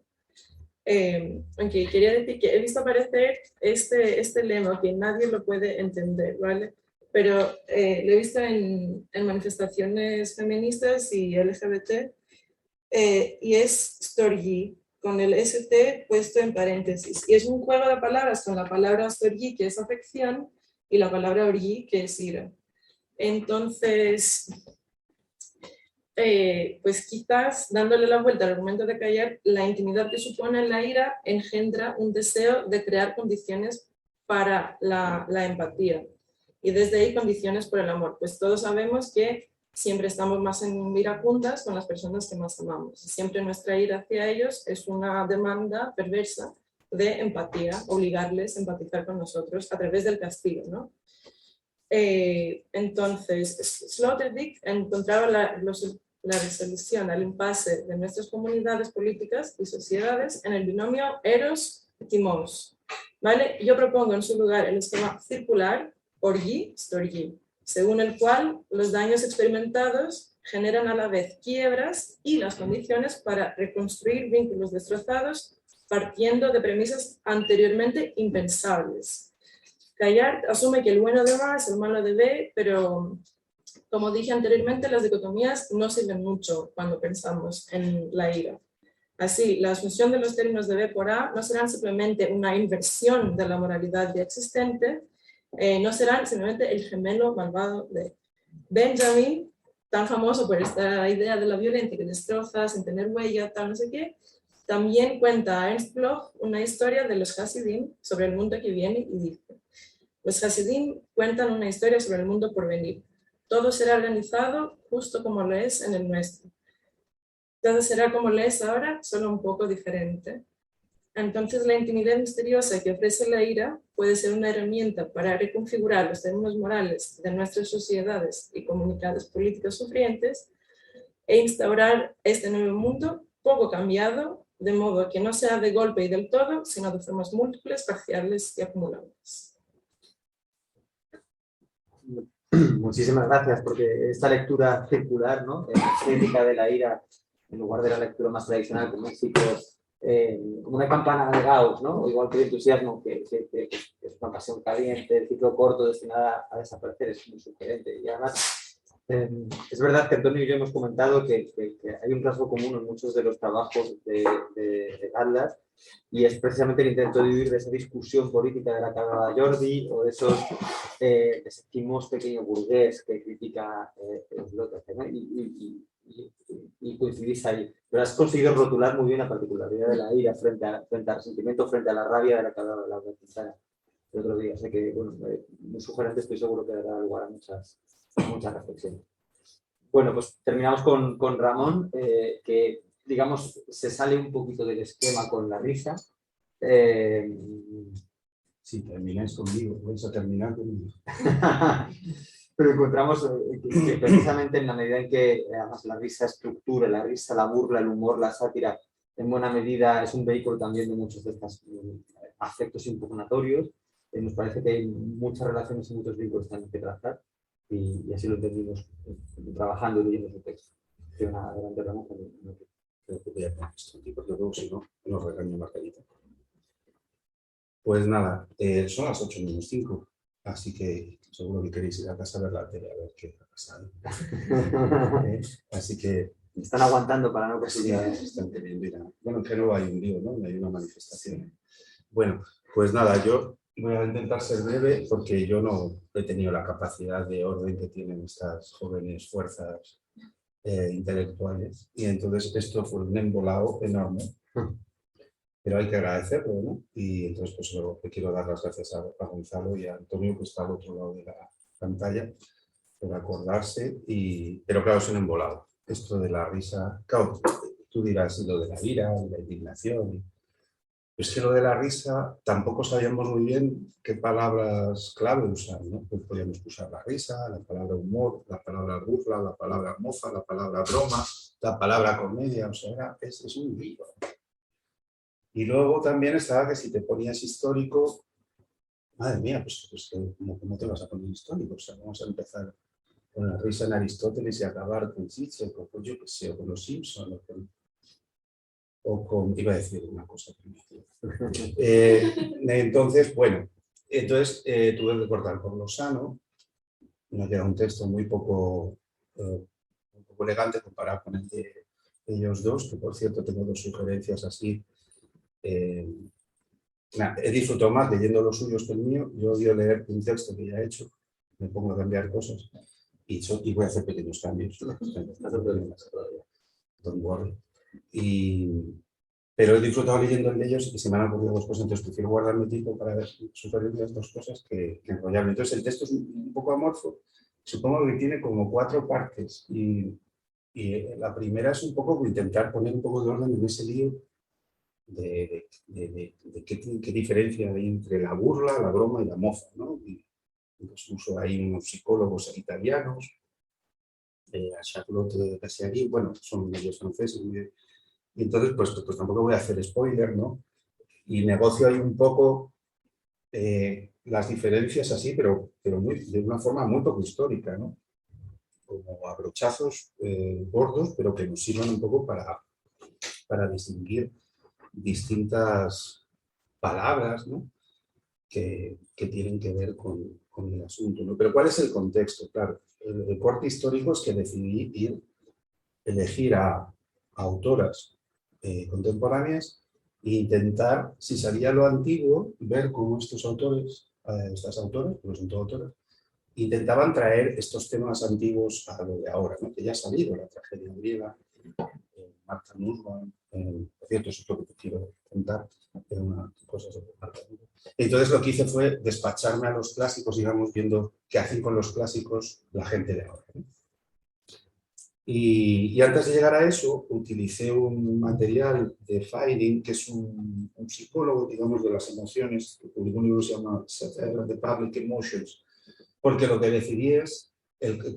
Aunque quería decir que he visto aparecer este lema que nadie lo puede entender, ¿vale? Pero lo he visto en manifestaciones feministas y LGBT, y es storgi, con el ST puesto en paréntesis. Y es un juego de palabras con la palabra storgi, que es afección, y la palabra orgi, que es ira. Entonces, pues quizás dándole la vuelta al argumento de Callar, la intimidad que supone la ira engendra un deseo de crear condiciones para la empatía. Y desde ahí condiciones por el amor, pues todos sabemos que siempre estamos más en iracundas con las personas que más amamos. Siempre nuestra ira hacia ellos es una demanda perversa de empatía, obligarles a empatizar con nosotros a través del castigo, ¿no? Entonces, Sloterdijk encontraba la resolución al impasse de nuestras comunidades políticas y sociedades en el binomio eros-timos, ¿vale? Yo propongo en su lugar el esquema circular orgi, storgi, según el cual los daños experimentados generan a la vez quiebras y las condiciones para reconstruir vínculos destrozados partiendo de premisas anteriormente impensables. Callar asume que el bueno de A es el malo de B, pero como dije anteriormente, las dicotomías no sirven mucho cuando pensamos en la ira. Así, la asunción de los términos de B por A no serán simplemente una inversión de la moralidad ya existente, no serán simplemente el gemelo malvado de Benjamin, tan famoso por esta idea de la violencia que destroza sin tener huella, tal, no sé qué. También cuenta Ernst Bloch una historia de los Hasidim sobre el mundo que viene y dice: los Hasidim cuentan una historia sobre el mundo por venir. Todo será organizado justo como lo es en el nuestro. Todo será como lo es ahora, solo un poco diferente. Entonces, la intimidad misteriosa que ofrece la ira puede ser una herramienta para reconfigurar los términos morales de nuestras sociedades y comunidades políticas sufrientes e instaurar este nuevo mundo poco cambiado, de modo que no sea de golpe y del todo, sino de formas múltiples, parciales y acumulables.
Muchísimas gracias, porque esta lectura circular, ¿no? Estética de la ira, en lugar de la lectura más tradicional, como un ciclo, como una campana de Gauss, ¿no? O igual que el entusiasmo, que es una pasión caliente, el ciclo corto destinada a desaparecer, es muy sugerente. Y además, es verdad que Antonio y yo hemos comentado que hay un rasgo común en muchos de los trabajos de Atlas, y es precisamente el intento de vivir de esa discusión política de la que hablaba Jordi, o de esos ese timos pequeño burgués que critica Sloterdijk, ¿no? Y coincidís ahí. Pero has conseguido rotular muy bien la particularidad de la ira frente al resentimiento, frente a la rabia de la que hablaba Laura Quintana el otro día. Así que, bueno, muy sugerente, estoy seguro que dará lugar a muchas reflexiones. Bueno, pues terminamos con Ramón, que, digamos, se sale un poquito del esquema con la risa.
Si termináis conmigo, vais a terminar conmigo.
Pero encontramos que precisamente en la medida en que además la risa estructura, la risa, la burla, el humor, la sátira, en buena medida es un vehículo también de muchos de estos afectos impugnatorios, nos parece que hay muchas relaciones y muchos vínculos también que trazar, y así lo entendimos trabajando y leyendo su texto. Adelante, Ramón.
Voy a poner esto aquí, porque luego si no, nos regaña Margarita. Pues nada, son las 8:05, así que seguro que queréis ir a casa a ver la tele, a ver qué ha pasado. Así que...
Están aguantando para no presidir.
Están teniendo ir a... Bueno, que no hay un lío, ¿no? No hay una manifestación. Bueno, pues nada, yo voy a intentar ser breve porque yo no he tenido la capacidad de orden que tienen estas jóvenes fuerzas intelectuales, y entonces esto fue un embolado enorme. Pero hay que agradecerlo, ¿no? Y entonces pues le quiero dar las gracias a Gonzalo y a Antonio, que está al otro lado de la pantalla, por acordarse. Pero claro, es un embolado. Esto de la risa, claro, tú dirás lo de la ira, la indignación. Es que lo de la risa tampoco sabíamos muy bien qué palabras clave usar, ¿no? Pues podíamos usar la risa, la palabra humor, la palabra burla, la palabra mofa, la palabra broma, la palabra comedia, o sea, es un lío. Y luego también estaba que si te ponías histórico, madre mía, pues ¿cómo te vas a poner histórico? O sea, vamos a empezar con la risa en Aristóteles y acabar con Zizek, o con, yo qué sé, o con los Simpson, iba a decir una cosa primitiva. Entonces, bueno, tuve que cortar por lo sano. Me queda un texto muy poco elegante comparado con el de ellos dos, que por cierto tengo dos sugerencias así. He disfrutado más leyendo los suyos que el mío. Yo odio leer un texto que ya he hecho, me pongo a cambiar cosas y voy a hacer pequeños cambios. Don't worry. Pero he disfrutado leyendo el de ellos y se me han ocurrido dos cosas, entonces prefiero guardarme tiempo para sugerir las dos cosas que enrollarme. Entonces el texto es un poco amorfo, supongo que tiene como 4 partes y la primera es un poco intentar poner un poco de orden en ese lío de qué diferencia hay entre la burla, la broma y la mofa, ¿no? Y incluso hay unos psicólogos italianos, a Charlotte de Cassiari, bueno, son ellos franceses, y entonces pues tampoco voy a hacer spoiler, ¿no? Y negocio ahí un poco las diferencias así, pero de una forma muy poco histórica, ¿no? Como a brochazos gordos, pero que nos sirvan un poco para distinguir distintas palabras, ¿no? que tienen que ver con el asunto, ¿no? Pero ¿cuál es el contexto? Claro, el corte histórico es que decidí elegir a autoras contemporáneas e intentar, si salía lo antiguo, ver cómo estos autores, estas autoras, porque son todas autoras, intentaban traer estos temas antiguos a lo de ahora, ¿no? Que ya ha salido la tragedia griega, Marta Nussbaum, por cierto, eso es lo que te quiero contar, una cosa sobre Marta Nussbaum. Entonces lo que hice fue despacharme a los clásicos, digamos, viendo qué hacen con los clásicos la gente de ahora, ¿no? Y antes de llegar a eso, utilicé un material de Feiring, que es un psicólogo, digamos, de las emociones, que publicó un libro que se llama Satire of the Public Emotions, porque lo que decidí es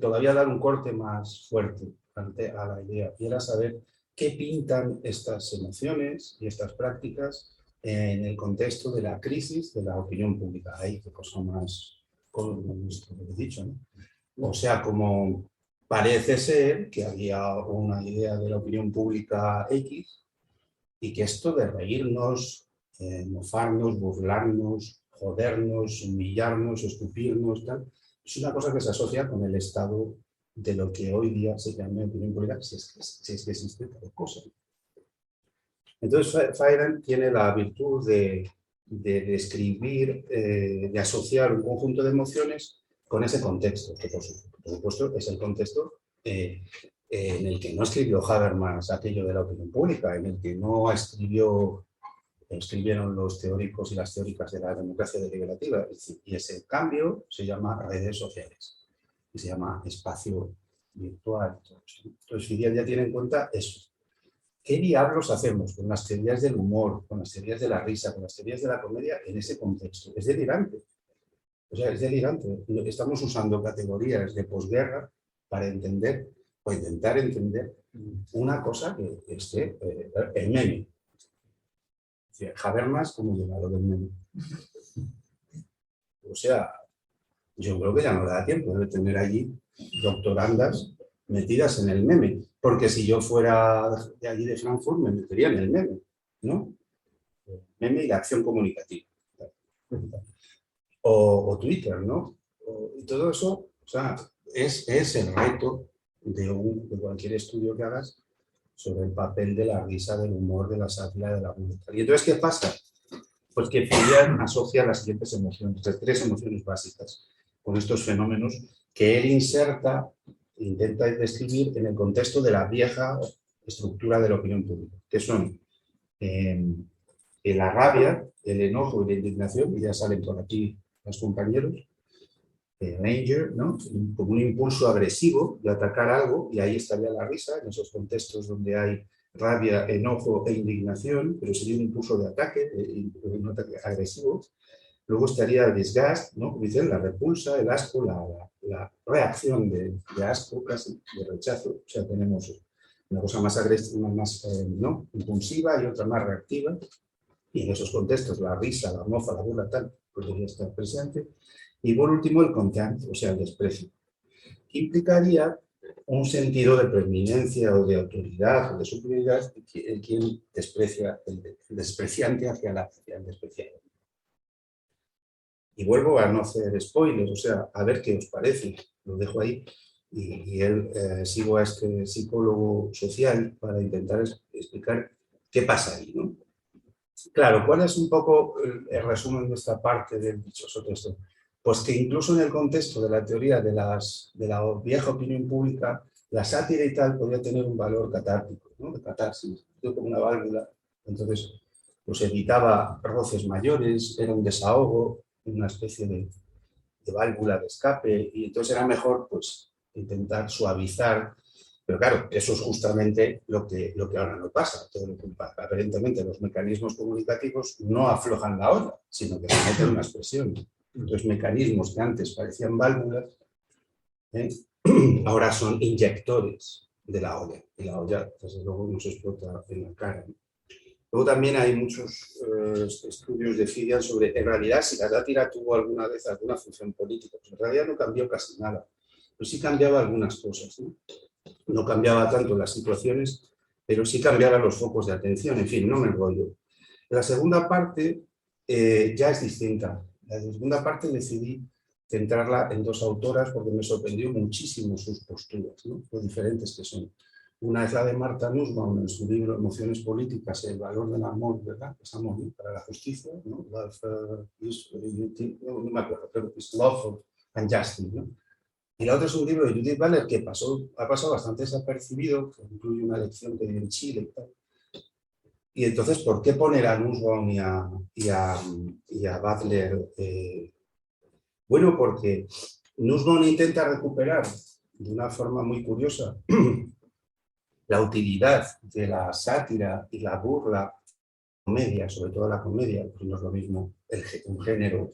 todavía dar un corte más fuerte ante a la idea, y era saber qué pintan estas emociones y estas prácticas en el contexto de la crisis de la opinión pública. Ahí qué cosa más, como he dicho, ¿no? O sea, como parece ser que había una idea de la opinión pública X y que esto de reírnos, mofarnos, burlarnos, jodernos, humillarnos, estupirnos, tal, es una cosa que se asocia con el estado de lo que hoy día se llama opinión pública, si es que existe tal cosa. Entonces, Feiran tiene la virtud de describir, de asociar un conjunto de emociones con ese contexto, que por supuesto es el contexto en el que no escribió Habermas aquello de la opinión pública, en el que no escribieron los teóricos y las teóricas de la democracia deliberativa. Y ese cambio se llama redes sociales y se llama espacio virtual. Entonces, Feiran ya tiene en cuenta eso. ¿Qué diablos hacemos con las teorías del humor, con las teorías de la risa, con las teorías de la comedia en ese contexto? Es delirante. O sea, es delirante. Estamos usando categorías de posguerra para entender o intentar entender una cosa que es el meme. Habermas, ¿cómo llega lo del meme? O sea, yo creo que ya no le da tiempo de tener allí doctorandas metidas en el meme, porque si yo fuera de allí de Frankfurt me metería en el meme, ¿no? Meme y la acción comunicativa. O Twitter, ¿no? Y todo eso, o sea, es el reto de cualquier estudio que hagas sobre el papel de la risa, del humor, de la sátira, de la burla. Y entonces, ¿qué pasa? Pues que Feiran asocia las siguientes emociones, las 3 emociones básicas, con estos fenómenos que él intenta describir en el contexto de la vieja estructura de la opinión pública, que son la rabia, el enojo y la indignación, y ya salen por aquí los compañeros, anger, ¿no? Como un impulso agresivo de atacar algo, y ahí estaría la risa, en esos contextos donde hay rabia, enojo e indignación, pero sería un impulso de ataque, un ataque agresivo. Luego estaría el desgaste, ¿no? Como dicen, la repulsa, el asco, la reacción de asco, casi, de rechazo. O sea, tenemos una cosa más agresiva, más ¿no? impulsiva y otra más reactiva. Y en esos contextos la risa, la mofa, la burla, tal, podría estar presente. Y por último, el contempt, o sea, el desprecio. Que implicaría un sentido de preeminencia o de autoridad o de superioridad en quien desprecia, el despreciante hacia el despreciado. Y vuelvo a no hacer spoilers, o sea, a ver qué os parece. Lo dejo ahí y sigo a este psicólogo social para intentar explicar qué pasa ahí, ¿no? Claro, ¿cuál es un poco el resumen de esta parte del dichoso texto? Pues que incluso en el contexto de la teoría de la vieja opinión pública, la sátira y tal podía tener un valor catártico, ¿no? De catarsis, como una válvula. Entonces, pues evitaba roces mayores, era un desahogo, una especie de válvula de escape, y entonces era mejor pues intentar suavizar. Pero claro, eso es justamente lo que ahora no pasa. Todo lo que pasa. Aparentemente los mecanismos comunicativos no aflojan la ola, sino que se meten unas presiones. Entonces mecanismos que antes parecían válvulas, ahora son inyectores de la olla. Y la olla, desde luego, nos explota en la cara, ¿no? Luego también hay muchos estudios de Feiran sobre, en realidad, si la sátira tuvo alguna vez alguna función política. Pues en realidad no cambió casi nada, pero sí cambiaba algunas cosas, ¿no? No cambiaba tanto las situaciones, pero sí cambiaban los focos de atención. En fin, no me enrollo. La segunda parte ya es distinta. La segunda parte decidí centrarla en 2 autoras porque me sorprendió muchísimo sus posturas, ¿no? Lo diferentes que son. Una es la de Martha Nussbaum en su libro Emociones políticas, el valor del amor, ¿verdad? Es amor, ¿no? Para la justicia, ¿no? Love, no me acuerdo, pero es Love and Justice, ¿no? Y la otra es un libro de Judith Butler que ha pasado bastante desapercibido, que incluye una lección que dio en Chile y tal. Y entonces, ¿por qué poner a Nussbaum y a Butler? Bueno, porque Nussbaum intenta recuperar de una forma muy curiosa la utilidad de la sátira y la burla, comedia, sobre todo la comedia, pues no es lo mismo un género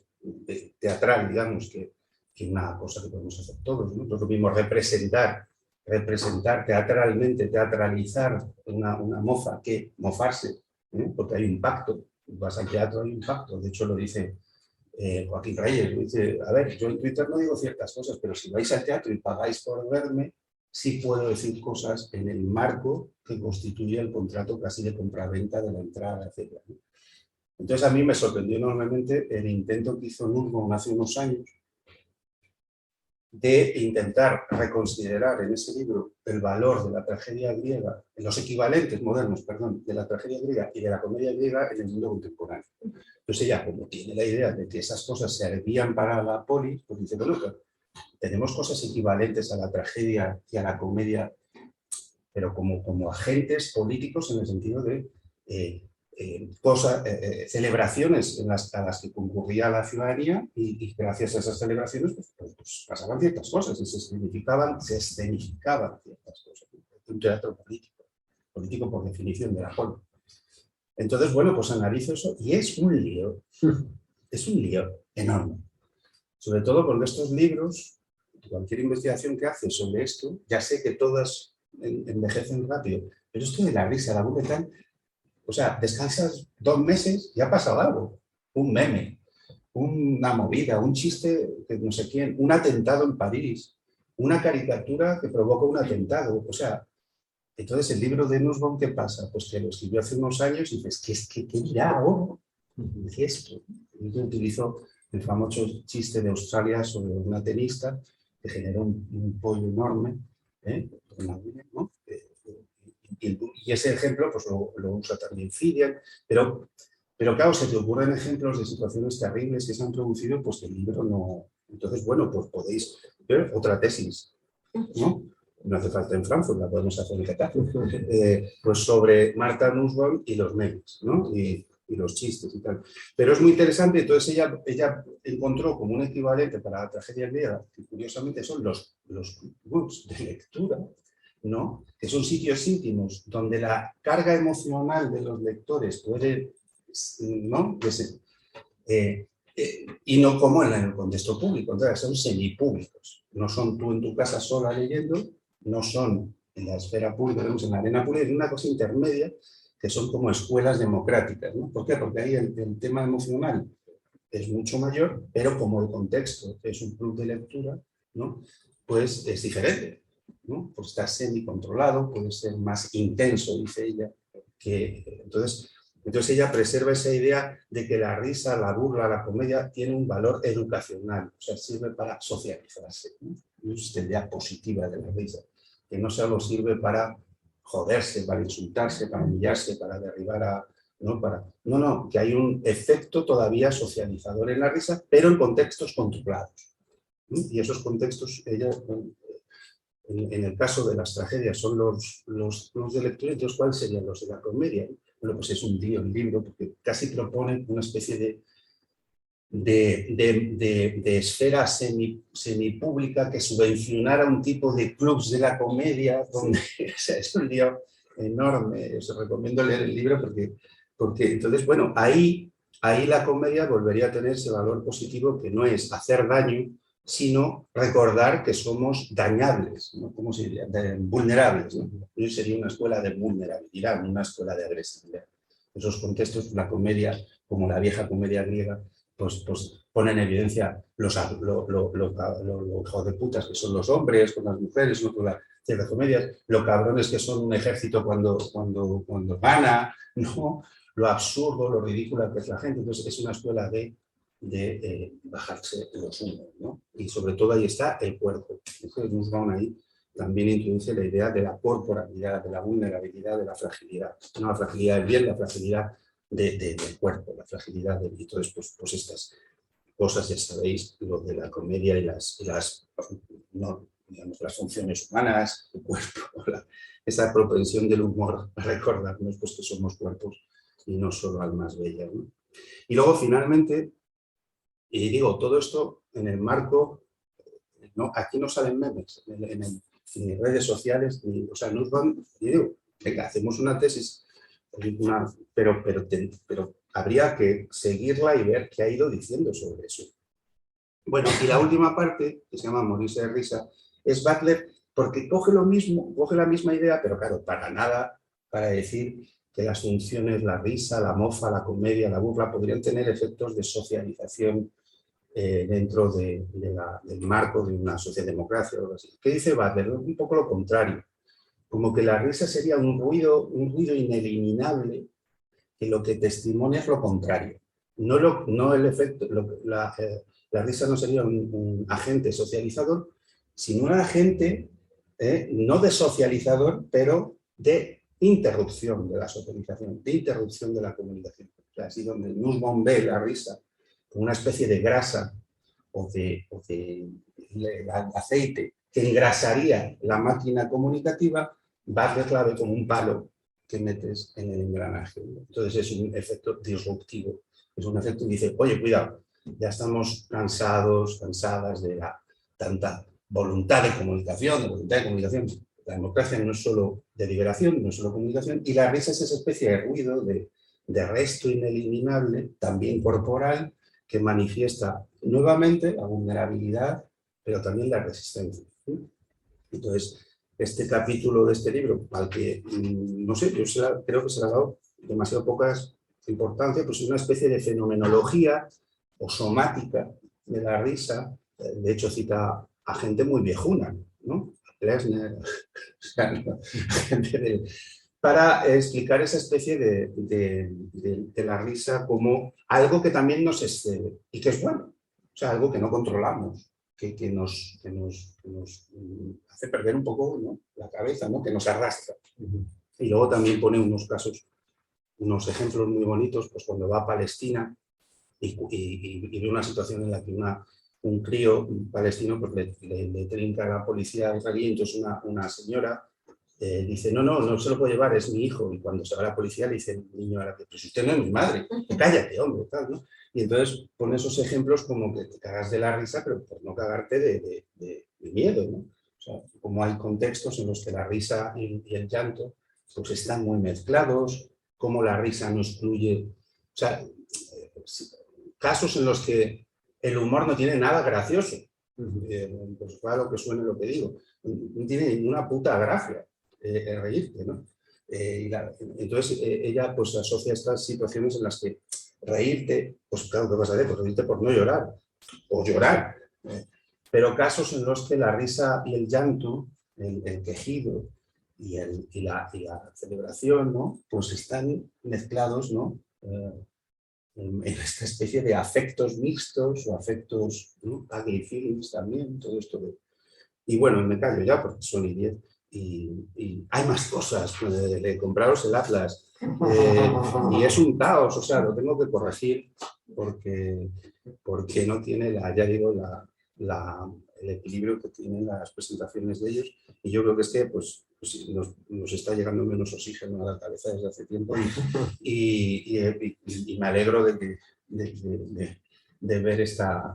teatral, digamos, que una cosa que podemos hacer todos, ¿no? No es lo mismo representar teatralmente, teatralizar una mofa que mofarse, ¿eh? Porque hay impacto, vas al teatro, hay impacto, de hecho lo dice Joaquín Reyes dice, a ver, yo en Twitter no digo ciertas cosas, pero si vais al teatro y pagáis por verme, sí puedo decir cosas en el marco que constituye el contrato casi de compraventa de la entrada, etc. Entonces a mí me sorprendió enormemente el intento que hizo Nussbaum hace unos años de intentar reconsiderar en ese libro el valor de la tragedia griega, los equivalentes modernos, perdón, de la tragedia griega y de la comedia griega en el mundo contemporáneo. Entonces ella, como tiene la idea de que esas cosas servían para la polis, pues dice, bueno, tenemos cosas equivalentes a la tragedia y a la comedia, pero como agentes políticos en el sentido de celebraciones a las que concurría la ciudadanía y gracias a esas celebraciones pues pasaban ciertas cosas y se escenificaban ciertas cosas. Un teatro político por definición de la forma. Entonces, bueno, pues analizo eso y es un lío enorme. Sobre todo con estos libros, cualquier investigación que haces sobre esto, ya sé que todas envejecen rápido, pero esto de la risa, la burla y tal, o sea, descansas 2 meses y ha pasado algo. Un meme, una movida, un chiste de no sé quién, un atentado en París, una caricatura que provoca un atentado. O sea, entonces el libro de Nussbaum, ¿qué pasa? Pues que lo escribió hace unos años y dices, ¿qué dirá ahora? ¿Qué es esto? Yo utilizo el famoso chiste de Australia sobre una tenista que generó un pollo enorme, ¿no? Y ese ejemplo pues lo usa también Fidian, pero claro, se te ocurren ejemplos de situaciones terribles que se han producido, pues que el libro no... Entonces, bueno, pues podéis ver otra tesis, ¿no? No hace falta en Frankfurt, la podemos hacer en Getafe, pues sobre Martha Nussbaum y los memes, ¿no? Y los chistes y tal. Pero es muy interesante, entonces ella encontró como un equivalente para la tragedia griega, que curiosamente son los clubs de lectura, ¿no? Que son sitios íntimos donde la carga emocional de los lectores puede, ¿no? Y no como en el contexto público, entonces son semipúblicos. No son tú en tu casa sola leyendo, no son en la esfera pública, en la arena pública, es una cosa intermedia que son como escuelas democráticas, ¿no? ¿Por qué? Porque ahí el tema emocional es mucho mayor, pero como el contexto es un club de lectura, ¿no? Pues es diferente, ¿no? Pues está semi-controlado, puede ser más intenso, dice ella. Entonces ella preserva esa idea de que la risa, la burla, la comedia tiene un valor educacional, o sea, sirve para socializarse, ¿no? Es la idea positiva de la risa, que no solo sirve para joderse, para insultarse, para humillarse, para derribar a... No, que hay un efecto todavía socializador en la risa, pero en contextos controlados. Y esos contextos, ella, en el caso de las tragedias, son los de lectura, entonces, ¿cuáles serían los de la comedia? Bueno, pues es un lío el libro, porque casi propone una especie de esfera semipública que subvencionara un tipo de clubs de la comedia, donde o sea, es un lío enorme. Os recomiendo leer el libro porque entonces, bueno, ahí la comedia volvería a tener ese valor positivo que no es hacer daño, sino recordar que somos dañables, ¿no? ¿Cómo se diría? Vulnerables, ¿no? Sería una escuela de vulnerabilidad, una escuela de agresividad. Esos contextos, la comedia, como la vieja comedia griega, pues ponen en evidencia los hijos de putas que son los hombres con las mujeres, ¿no? Con las ciertas comedias, lo cabrones que son un ejército cuando gana, ¿no? Lo absurdo, lo ridícula que es la gente. Entonces es una escuela de bajarse los humos, ¿no? Y sobre todo ahí está el cuerpo. Entonces Nussbaum ahí también introduce la idea de la corporalidad, de la vulnerabilidad, de la fragilidad. No la fragilidad del bien, la fragilidad del cuerpo, la fragilidad de... Entonces, pues estas cosas, ya sabéis, lo de la comedia y las funciones humanas, el cuerpo, esa propensión del humor a recordarnos pues, que somos cuerpos y no solo almas bellas, ¿no? Y luego, finalmente, y digo, todo esto en el marco, ¿no? Aquí no salen memes, en redes sociales, o sea, Nussbaum, y digo, venga, hacemos una tesis, pero habría que seguirla y ver qué ha ido diciendo sobre eso. Bueno, y la última parte, que se llama Morirse de risa, es Butler, porque coge la misma idea, pero claro, para nada, para decir que las funciones, la risa, la mofa, la comedia, la burla, podrían tener efectos de socialización dentro del marco de una socialdemocracia o algo así. ¿Qué dice Butler? Un poco lo contrario, como que la risa sería un ruido ineliminable que lo que testimonia es lo contrario. No el efecto, la risa no sería un agente socializador, sino un agente no de socializador, pero de interrupción de la socialización, de interrupción de la comunicación. O sea, así donde Nussbaum ve la risa como una especie de grasa o de aceite que engrasaría la máquina comunicativa, Butler la ve como un palo que metes en el engranaje. Entonces es un efecto disruptivo. Es un efecto que dice, oye, cuidado, ya estamos cansadas de tanta voluntad de comunicación, La democracia no es solo deliberación, no es solo comunicación, y la risa es esa especie de ruido, de resto ineliminable, también corporal, que manifiesta nuevamente la vulnerabilidad, pero también la resistencia. Entonces, este capítulo de este libro, al que, no sé, yo creo que se le ha dado demasiado poca importancia, pues es una especie de fenomenología o somática de la risa. De hecho, cita a gente muy viejuna, ¿no? A Plessner, para explicar esa especie de la risa como algo que también nos excede y que es bueno, o sea, algo que no controlamos, que nos hace perder un poco, ¿no?, la cabeza, ¿no?, que nos arrastra. Y luego también pone unos casos, unos ejemplos muy bonitos, pues cuando va a Palestina y ve una situación en la que un crío palestino pues le trinca a la policía israelí, entonces una señora dice, no se lo puedo llevar, es mi hijo. Y cuando se va la policía le dice el niño árabe, pero si usted no es mi madre, cállate, hombre, tal, ¿no? Y entonces pone esos ejemplos como que te cagas de la risa, pero por no cagarte de miedo, ¿no? O sea, como hay contextos en los que la risa y el llanto pues están muy mezclados, como la risa no excluye, o sea, casos en los que el humor no tiene nada gracioso, pues claro que suene lo que digo, no tiene ninguna puta gracia reírte, ¿no? Entonces ella pues asocia estas situaciones en las que reírte, pues claro, ¿qué vas a hacer? Pues reírte por no llorar, o llorar. Pero casos en los que la risa y el llanto, el quejido y la celebración, ¿no?, pues están mezclados, ¿no?, en esta especie de afectos mixtos o afectos, ¿no?, ugly feelings también, todo esto de... Y bueno, me callo ya porque son 10. Y hay más cosas, compraros el Atlas, y es un caos, o sea, lo tengo que corregir porque no tiene, ya digo, el equilibrio que tienen las presentaciones de ellos, y yo creo que es que pues nos está llegando menos oxígeno a la cabeza desde hace tiempo, y me alegro de ver esta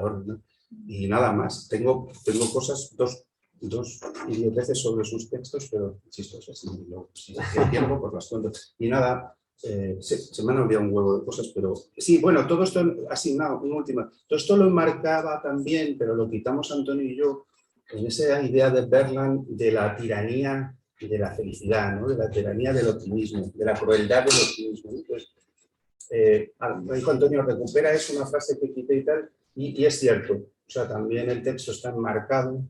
orden, ¿no? Y nada más, tengo cosas, dos idioteces sobre sus textos, pero chistosas, si hay tiempo, pues las cuento. Y nada, se me han olvidado un huevo de cosas, pero sí, bueno, todo esto, asignado, una última, todo esto lo enmarcaba también, pero lo quitamos Antonio y yo, en esa idea de Berland de la tiranía de la felicidad, ¿no?, de la tiranía del optimismo, de la crueldad del optimismo. Entonces, dijo Antonio, recupera, es una frase que quité y tal, y es cierto, o sea, también el texto está enmarcado,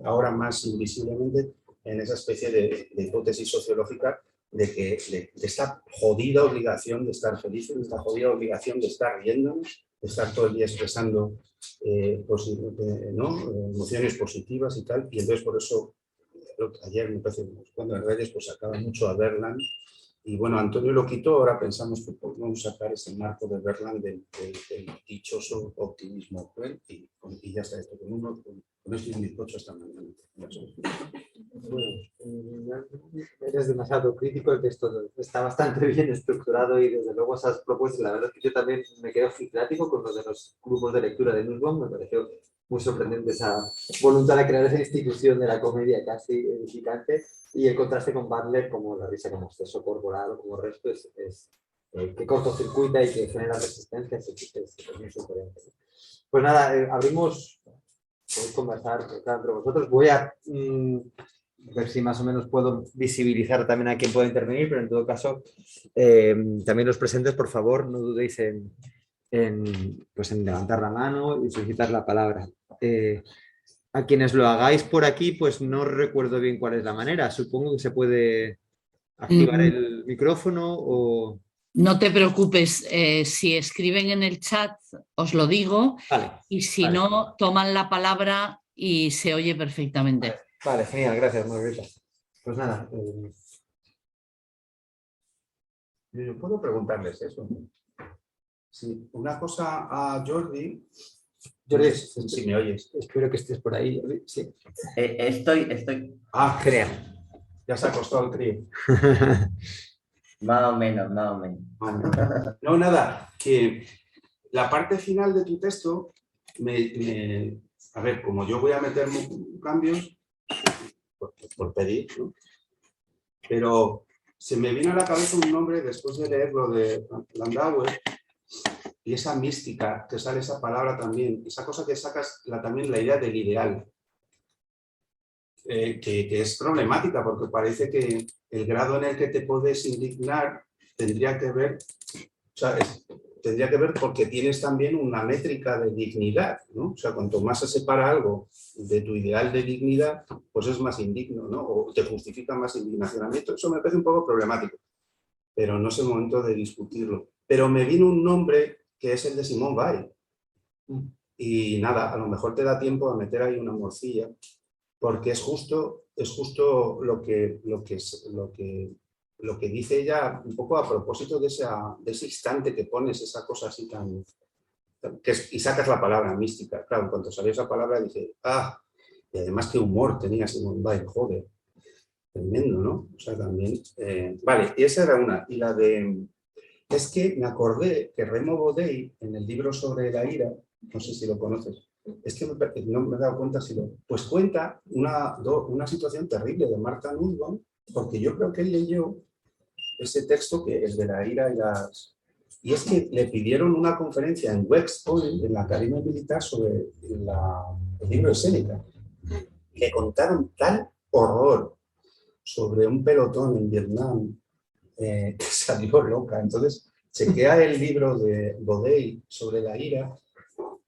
ahora más invisiblemente, en esa especie de hipótesis sociológica de esta jodida obligación de estar felices, de esta jodida obligación de estar riéndonos, de estar todo el día expresando emociones positivas y tal, y entonces por eso ayer me parece cuando en redes pues sacaba mucho a Berland, y bueno, Antonio lo quitó, ahora pensamos que podemos sacar ese marco de Berland del dichoso optimismo cruel, y ya está esto, con esto y un bizcocho hasta mañana.
Bueno, eres demasiado crítico, el texto está bastante bien estructurado y desde luego esas propuestas, la verdad es que yo también me quedo crítico con lo de los grupos de lectura de Nussbaum, me pareció muy sorprendente esa voluntad de crear esa institución de la comedia casi edificante, y el contraste con Butler como la risa como exceso corporal o como resto es que cortocircuita y que genera resistencia, es muy sugerente. Pues nada, abrimos, podéis conversar entre vosotros, voy a ver si más o menos puedo visibilizar también a quien pueda intervenir, pero en todo caso también los presentes, por favor, no dudéis en pues en levantar la mano y solicitar la palabra. A quienes lo hagáis por aquí, pues no recuerdo bien cuál es la manera. Supongo que se puede activar
Mm,
el micrófono o...
No te preocupes, si escriben en el chat os lo digo
Vale,
y si
vale.
no, toman la palabra y se oye perfectamente.
Vale, genial, gracias, Margarita. Pues nada,
Yo puedo preguntarles eso. Sí, una cosa a Jordi.
Jordi,
Si me oyes.
espero que estés por ahí, Jordi. Sí.
Estoy
Ah,
Genial.
ya se acostó el crío.
más o menos, más o menos.
Vale. No, nada, que la parte final de tu texto, a ver, como yo voy a meter cambios, por pedir, ¿no? Pero se me vino a la cabeza un nombre después de leer lo de Landauer y esa mística, que sale esa palabra también, esa cosa que sacas también la idea del ideal, que es problemática porque parece que el grado en el que te puedes indignar tendría que ver, o sea, tendría que ver porque tienes también una métrica de dignidad, ¿no? O sea, cuanto más se separa algo de tu ideal de dignidad, pues es más indigno, ¿no? O te justifica más indignación. A mí eso me parece un poco problemático, pero no es el momento de discutirlo. Pero me vino un nombre que es el de Simone Weil. Y nada, a lo mejor te da tiempo a meter ahí una morcilla, porque es justo lo que dice ella un poco a propósito de ese instante que pones esa cosa así y sacas la palabra mística. Claro, en cuanto salió esa palabra dije, y además qué humor tenía Simone Weil, joder, tremendo, ¿no? O sea, también, vale, y esa era una, y la de, es que me acordé que Remo Bodei, en el libro sobre la ira, no sé si lo conoces, es que no me he dado cuenta si pues cuenta una situación terrible de Martha Nussbaum, porque yo creo que él leyó ese texto que es de la ira y es que le pidieron una conferencia en West Point, en la Academia Militar, sobre el libro de Séneca. Le contaron tal horror sobre un pelotón en Vietnam que salió loca. Entonces, chequea el libro de Bodei sobre la ira.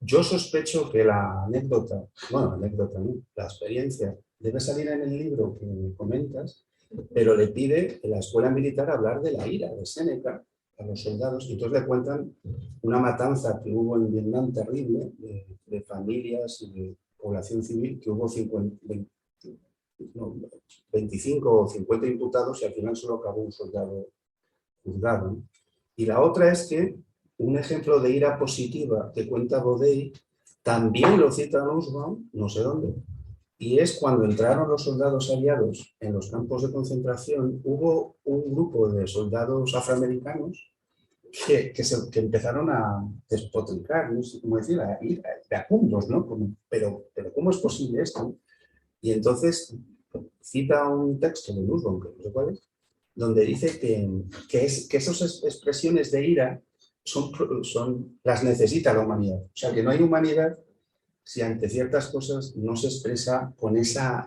Yo sospecho que la anécdota, ¿no? La experiencia debe salir en el libro que comentas, pero le pide en la escuela militar hablar de la ira de Séneca a los soldados y entonces le cuentan una matanza que hubo en Vietnam terrible de familias y de población civil, que hubo 25 o 50 imputados y al final solo acabó un soldado juzgado, ¿no? Y la otra es que un ejemplo de ira positiva que cuenta Bodei también lo cita Nussbaum, no sé dónde, y es cuando entraron los soldados aliados en los campos de concentración, hubo un grupo de soldados afroamericanos que empezaron a despotricar, no sé cómo decir, a ir iracundos, ¿no? Pero ¿cómo es posible esto? Y entonces cita un texto de Nussbaum, que no sé cuál es, donde dice que esas expresiones de ira las necesita la humanidad. O sea, que no hay humanidad si ante ciertas cosas no se expresa con esa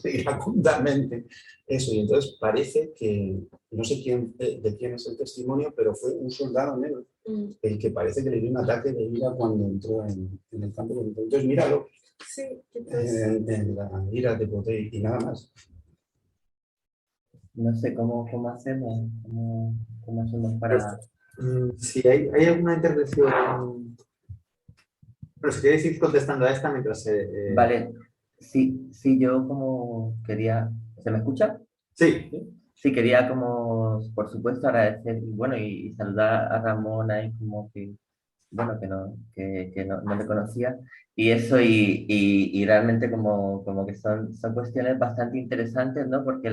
iracundamente eso. Y entonces parece que, no sé de quién es el testimonio, pero fue un soldado negro el que parece que le dio un ataque de ira cuando entró en el campo de batalla. Entonces míralo,
Sí,
en la ira de Bodei y nada más.
No sé cómo hacemos, cómo hacemos para...
Si hay alguna intervención... Pero si queréis ir contestando a esta mientras...
Vale, sí, yo como quería... ¿Se me escucha?
Sí.
Sí, quería como, por supuesto, agradecer y saludar a Ramón ahí como que, bueno, que no le conocía. Y eso, y realmente como que son cuestiones bastante interesantes, ¿no? Porque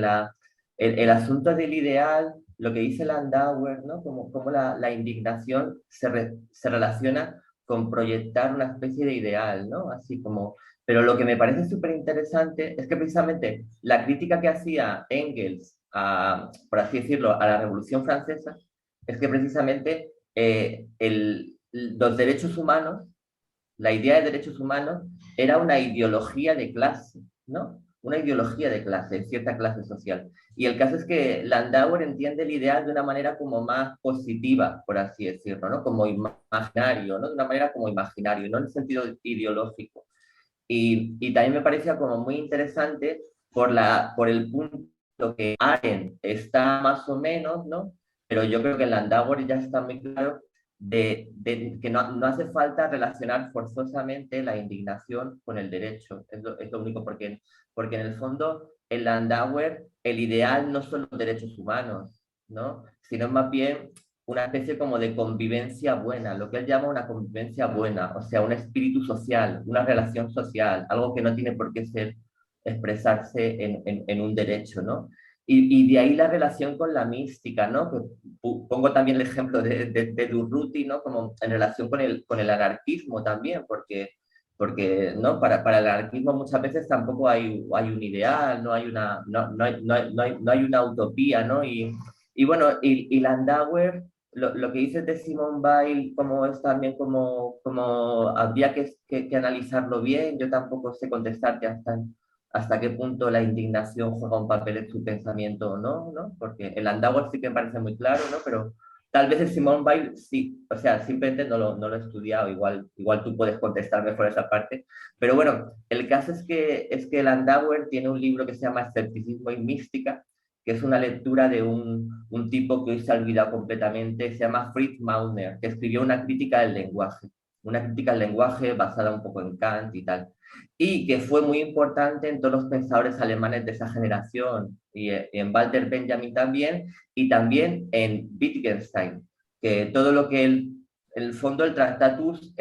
el asunto del ideal, lo que dice Landauer, ¿no? Como la indignación se relaciona con proyectar una especie de ideal, ¿no? Así como... Pero lo que me parece súper interesante es que precisamente la crítica que hacía Engels por así decirlo, a la Revolución Francesa, es que precisamente los derechos humanos, la idea de derechos humanos, era una ideología de clase, ¿no? una ideología de clase, cierta clase social. Y el caso es que Landauer entiende el ideal de una manera como más positiva, por así decirlo, ¿no? Como imaginario, ¿no? De una manera como imaginario, no en el sentido ideológico. Y también me parecía como muy interesante por el punto que Arendt está más o menos, ¿no? Pero yo creo que en Landauer ya está muy claro de que no hace falta relacionar forzosamente la indignación con el derecho. Es lo único, porque en el fondo, en Landauer, el ideal no son los derechos humanos, ¿no? Sino más bien una especie como de convivencia buena, lo que él llama una convivencia buena, o sea, un espíritu social, una relación social, algo que no tiene por qué ser expresarse en un derecho, ¿no? Y de ahí la relación con la mística, ¿no? Que pongo también el ejemplo de Durruti, ¿no? Como en relación con el anarquismo también, porque ¿no? Para el anarquismo muchas veces tampoco hay un ideal, no hay una utopía, ¿no? Y bueno, y Landauer, lo que dices de Simone Weil, como es también como habría que analizarlo bien, yo tampoco sé contestarte hasta qué punto la indignación juega un papel en su pensamiento o no, ¿no? Porque el Landauer sí que me parece muy claro, ¿no? Pero tal vez el Simone Weil sí, o sea, simplemente no lo he estudiado, igual tú puedes contestarme por esa parte. Pero bueno, el caso es que Landauer tiene un libro que se llama Escepticismo y Mística, que es una lectura de un tipo que hoy se ha olvidado completamente, se llama Fritz Mauner, que escribió una crítica del lenguaje basada un poco en Kant y tal, y que fue muy importante en todos los pensadores alemanes de esa generación, y en Walter Benjamin también, y también en Wittgenstein, que todo lo que en el fondo el Tractatus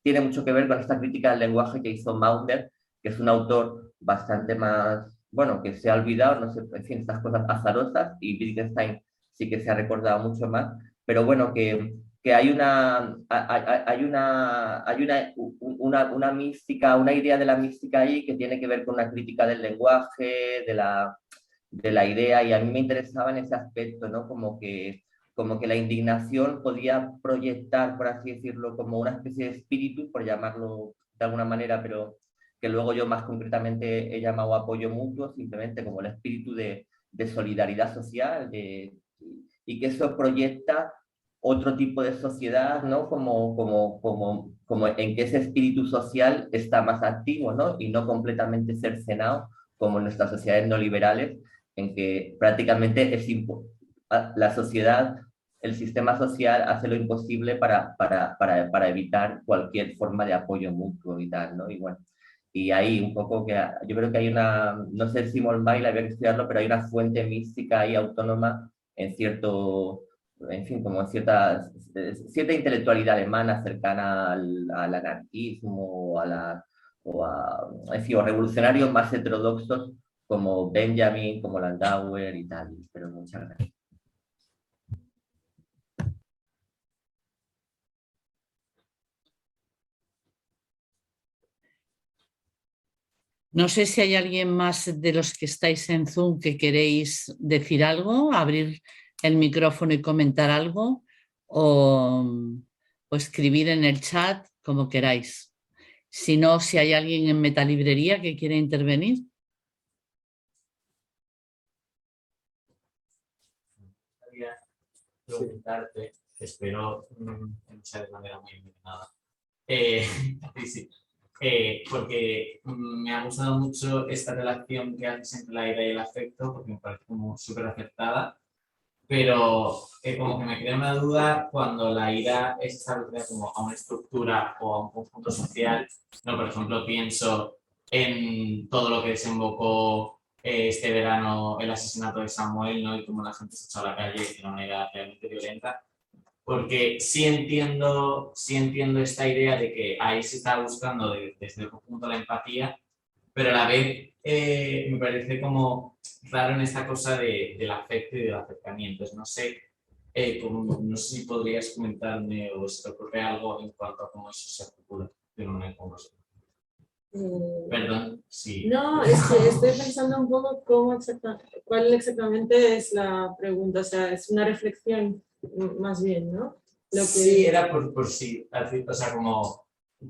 tiene mucho que ver con esta crítica del lenguaje que hizo Maunder, que es un autor bastante más, bueno, que se ha olvidado, no sé, en fin, estas cosas azarosas, y Wittgenstein sí que se ha recordado mucho más, pero bueno, que hay una mística, una idea de la mística ahí que tiene que ver con una crítica del lenguaje, de la idea, y a mí me interesaba en ese aspecto, ¿no? Como que la indignación podía proyectar, por así decirlo, como una especie de espíritu, por llamarlo de alguna manera, pero que luego yo más concretamente he llamado apoyo mutuo, simplemente como el espíritu de solidaridad social, y que eso proyecta otro tipo de sociedad, ¿no? Como en que ese espíritu social está más activo, ¿no? Y no completamente cercenado, como en nuestras sociedades no liberales, en que prácticamente la sociedad, el sistema social hace lo imposible para evitar cualquier forma de apoyo mutuo y tal, ¿no? Y bueno, y ahí un poco que yo creo que hay no sé si Simone Weil, había que estudiarlo, pero hay una fuente mística ahí autónoma en en fin, como cierta intelectualidad alemana cercana al anarquismo en fin, o revolucionarios más heterodoxos como Benjamin, como Landauer y tal. Pero muchas gracias.
No sé si hay alguien más de los que estáis en Zoom que queréis decir algo, abrir el micrófono y comentar algo, o escribir en el chat, como queráis. Si no, si hay alguien en Metalibrería que quiere intervenir.
Quería preguntarte, espero que no sea de manera muy envenenada. Sí. Porque me ha gustado mucho esta relación que haces entre la ira y el afecto, porque me parece como súper acertada, pero como que me crea una duda cuando la ira es establecida como a una estructura o a un conjunto social. No, por ejemplo, pienso en todo lo que desembocó este verano el asesinato de Samuel, ¿no? Y cómo la gente se echó a la calle de una manera realmente violenta. Porque sí entiendo esta idea de que ahí se está buscando desde el conjunto la empatía, pero a la vez me parece como raro en esta cosa del afecto y del acercamiento. No sé, no sé si podrías comentarme o si te ocurre algo en cuanto a cómo eso se articula de una manera conversación. Perdón, sí.
No, es que estoy pensando un poco cuál exactamente es la pregunta, o sea, es una reflexión más bien, ¿no?
Sí, era por sí, o sea, como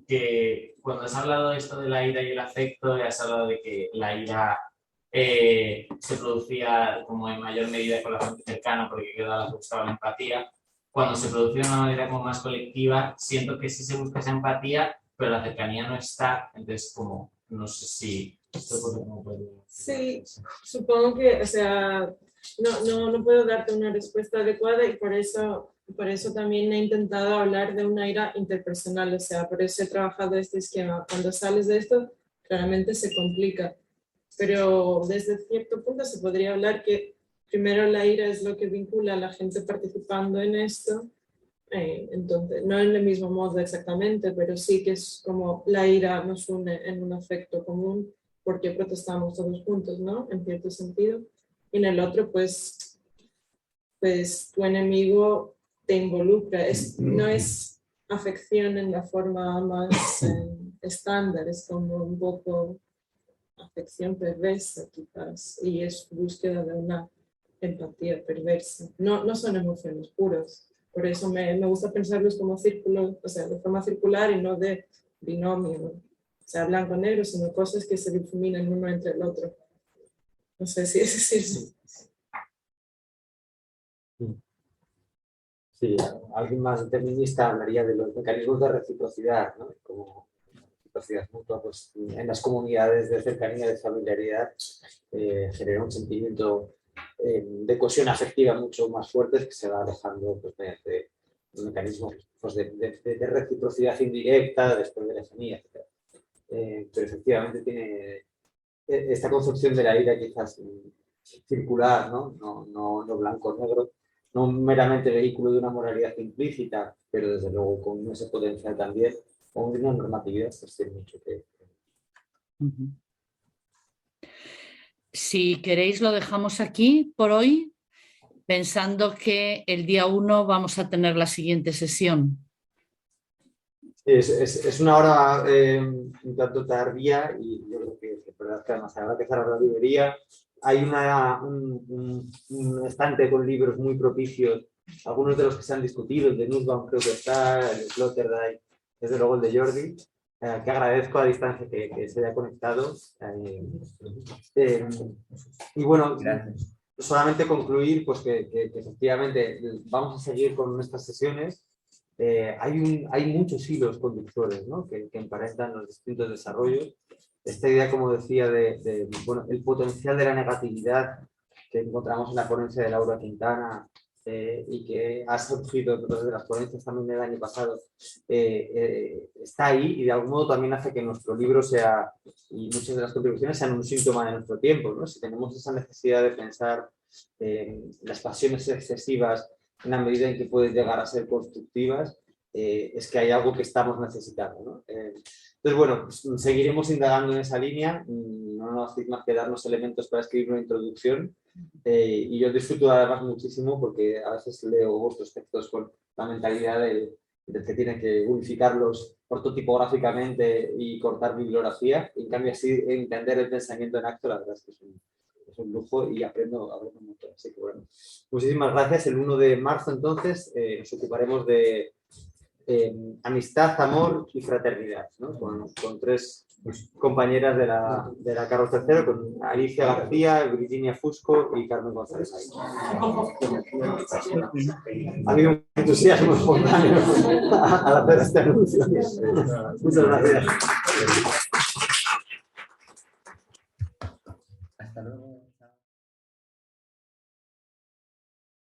que cuando has hablado de esto de la ira y el afecto, has hablado de que la ira se producía como en mayor medida con la gente cercana porque era la que buscaba la empatía. Cuando se produce de una manera como más colectiva, siento que sí se busca esa empatía, pero la cercanía no está. Entonces, como, no sé si...
Sí, supongo que, o sea, no puedo darte una respuesta adecuada y por eso también he intentado hablar de una ira interpersonal, o sea, por eso he trabajado este esquema. Cuando sales de esto, claramente se complica, pero desde cierto punto se podría hablar que primero la ira es lo que vincula a la gente participando en esto, entonces no en el mismo modo exactamente, pero sí que es como la ira nos une en un afecto común porque protestamos todos juntos, ¿no? En cierto sentido. Y en el otro, pues tu enemigo te involucra. No es afección en la forma más estándar, es como un poco afección perversa quizás, y es búsqueda de una empatía perversa. No son emociones puras, por eso me gusta pensarlos como círculos, o sea, de forma circular y no de binomio, ¿no? O sea, blanco-negro, sino cosas que se difuminan uno entre el otro. No sé si es decir.
Sí, alguien más determinista hablaría de los mecanismos de reciprocidad, ¿no? Como reciprocidad mutua, pues en las comunidades de cercanía, de familiaridad, genera un sentimiento de cohesión afectiva mucho más fuerte que se va alejando pues, mediante mecanismos pues, de reciprocidad indirecta, después de lejanía, etc. Pero efectivamente tiene esta concepción de la ira quizás circular, no blanco-negro, no meramente vehículo de una moralidad implícita, pero desde luego con ese potencial también, con una normatividad, pues tiene mucho que...
Si queréis lo dejamos aquí por hoy, pensando que el día 1 vamos a tener la siguiente sesión.
Es una hora un tanto tardía y yo creo que es verdad que además habrá que cerrar la librería. Hay un estante con libros muy propicios, algunos de los que se han discutido, el de Nussbaum creo que está, el de Sloterdijk, desde luego el de Jordi, que agradezco a distancia que se haya conectado. Y bueno, gracias. Solamente concluir pues, que efectivamente vamos a seguir con nuestras sesiones. Hay muchos hilos conductores, ¿no? que emparentan los distintos desarrollos. Esta idea, como decía, bueno, el potencial de la negatividad que encontramos en la ponencia de Laura Quintana y que ha surgido desde las ponencias también del año pasado, está ahí y de algún modo también hace que nuestro libro sea, y muchas de las contribuciones sean un síntoma de nuestro tiempo, ¿no? Si tenemos esa necesidad de pensar las pasiones excesivas en la medida en que pueden llegar a ser constructivas, es que hay algo que estamos necesitando, ¿no? Entonces, bueno, pues seguiremos indagando en esa línea, no nos hacéis más que darnos elementos para escribir una introducción y yo disfruto además muchísimo porque a veces leo vuestros textos con la mentalidad del que tiene que unificarlos ortotipográficamente y cortar bibliografía, y en cambio así entender el pensamiento en acto, la verdad es que es un lujo y aprendo mucho. Así que bueno, muchísimas gracias. El 1 de marzo entonces nos ocuparemos de amistad, amor y fraternidad, ¿no? Con tres compañeras de la Carlos III, con Alicia García, Virginia Fusco y Carmen González. Ha habido un entusiasmo espontáneo al hacer este anuncio. Muchas gracias.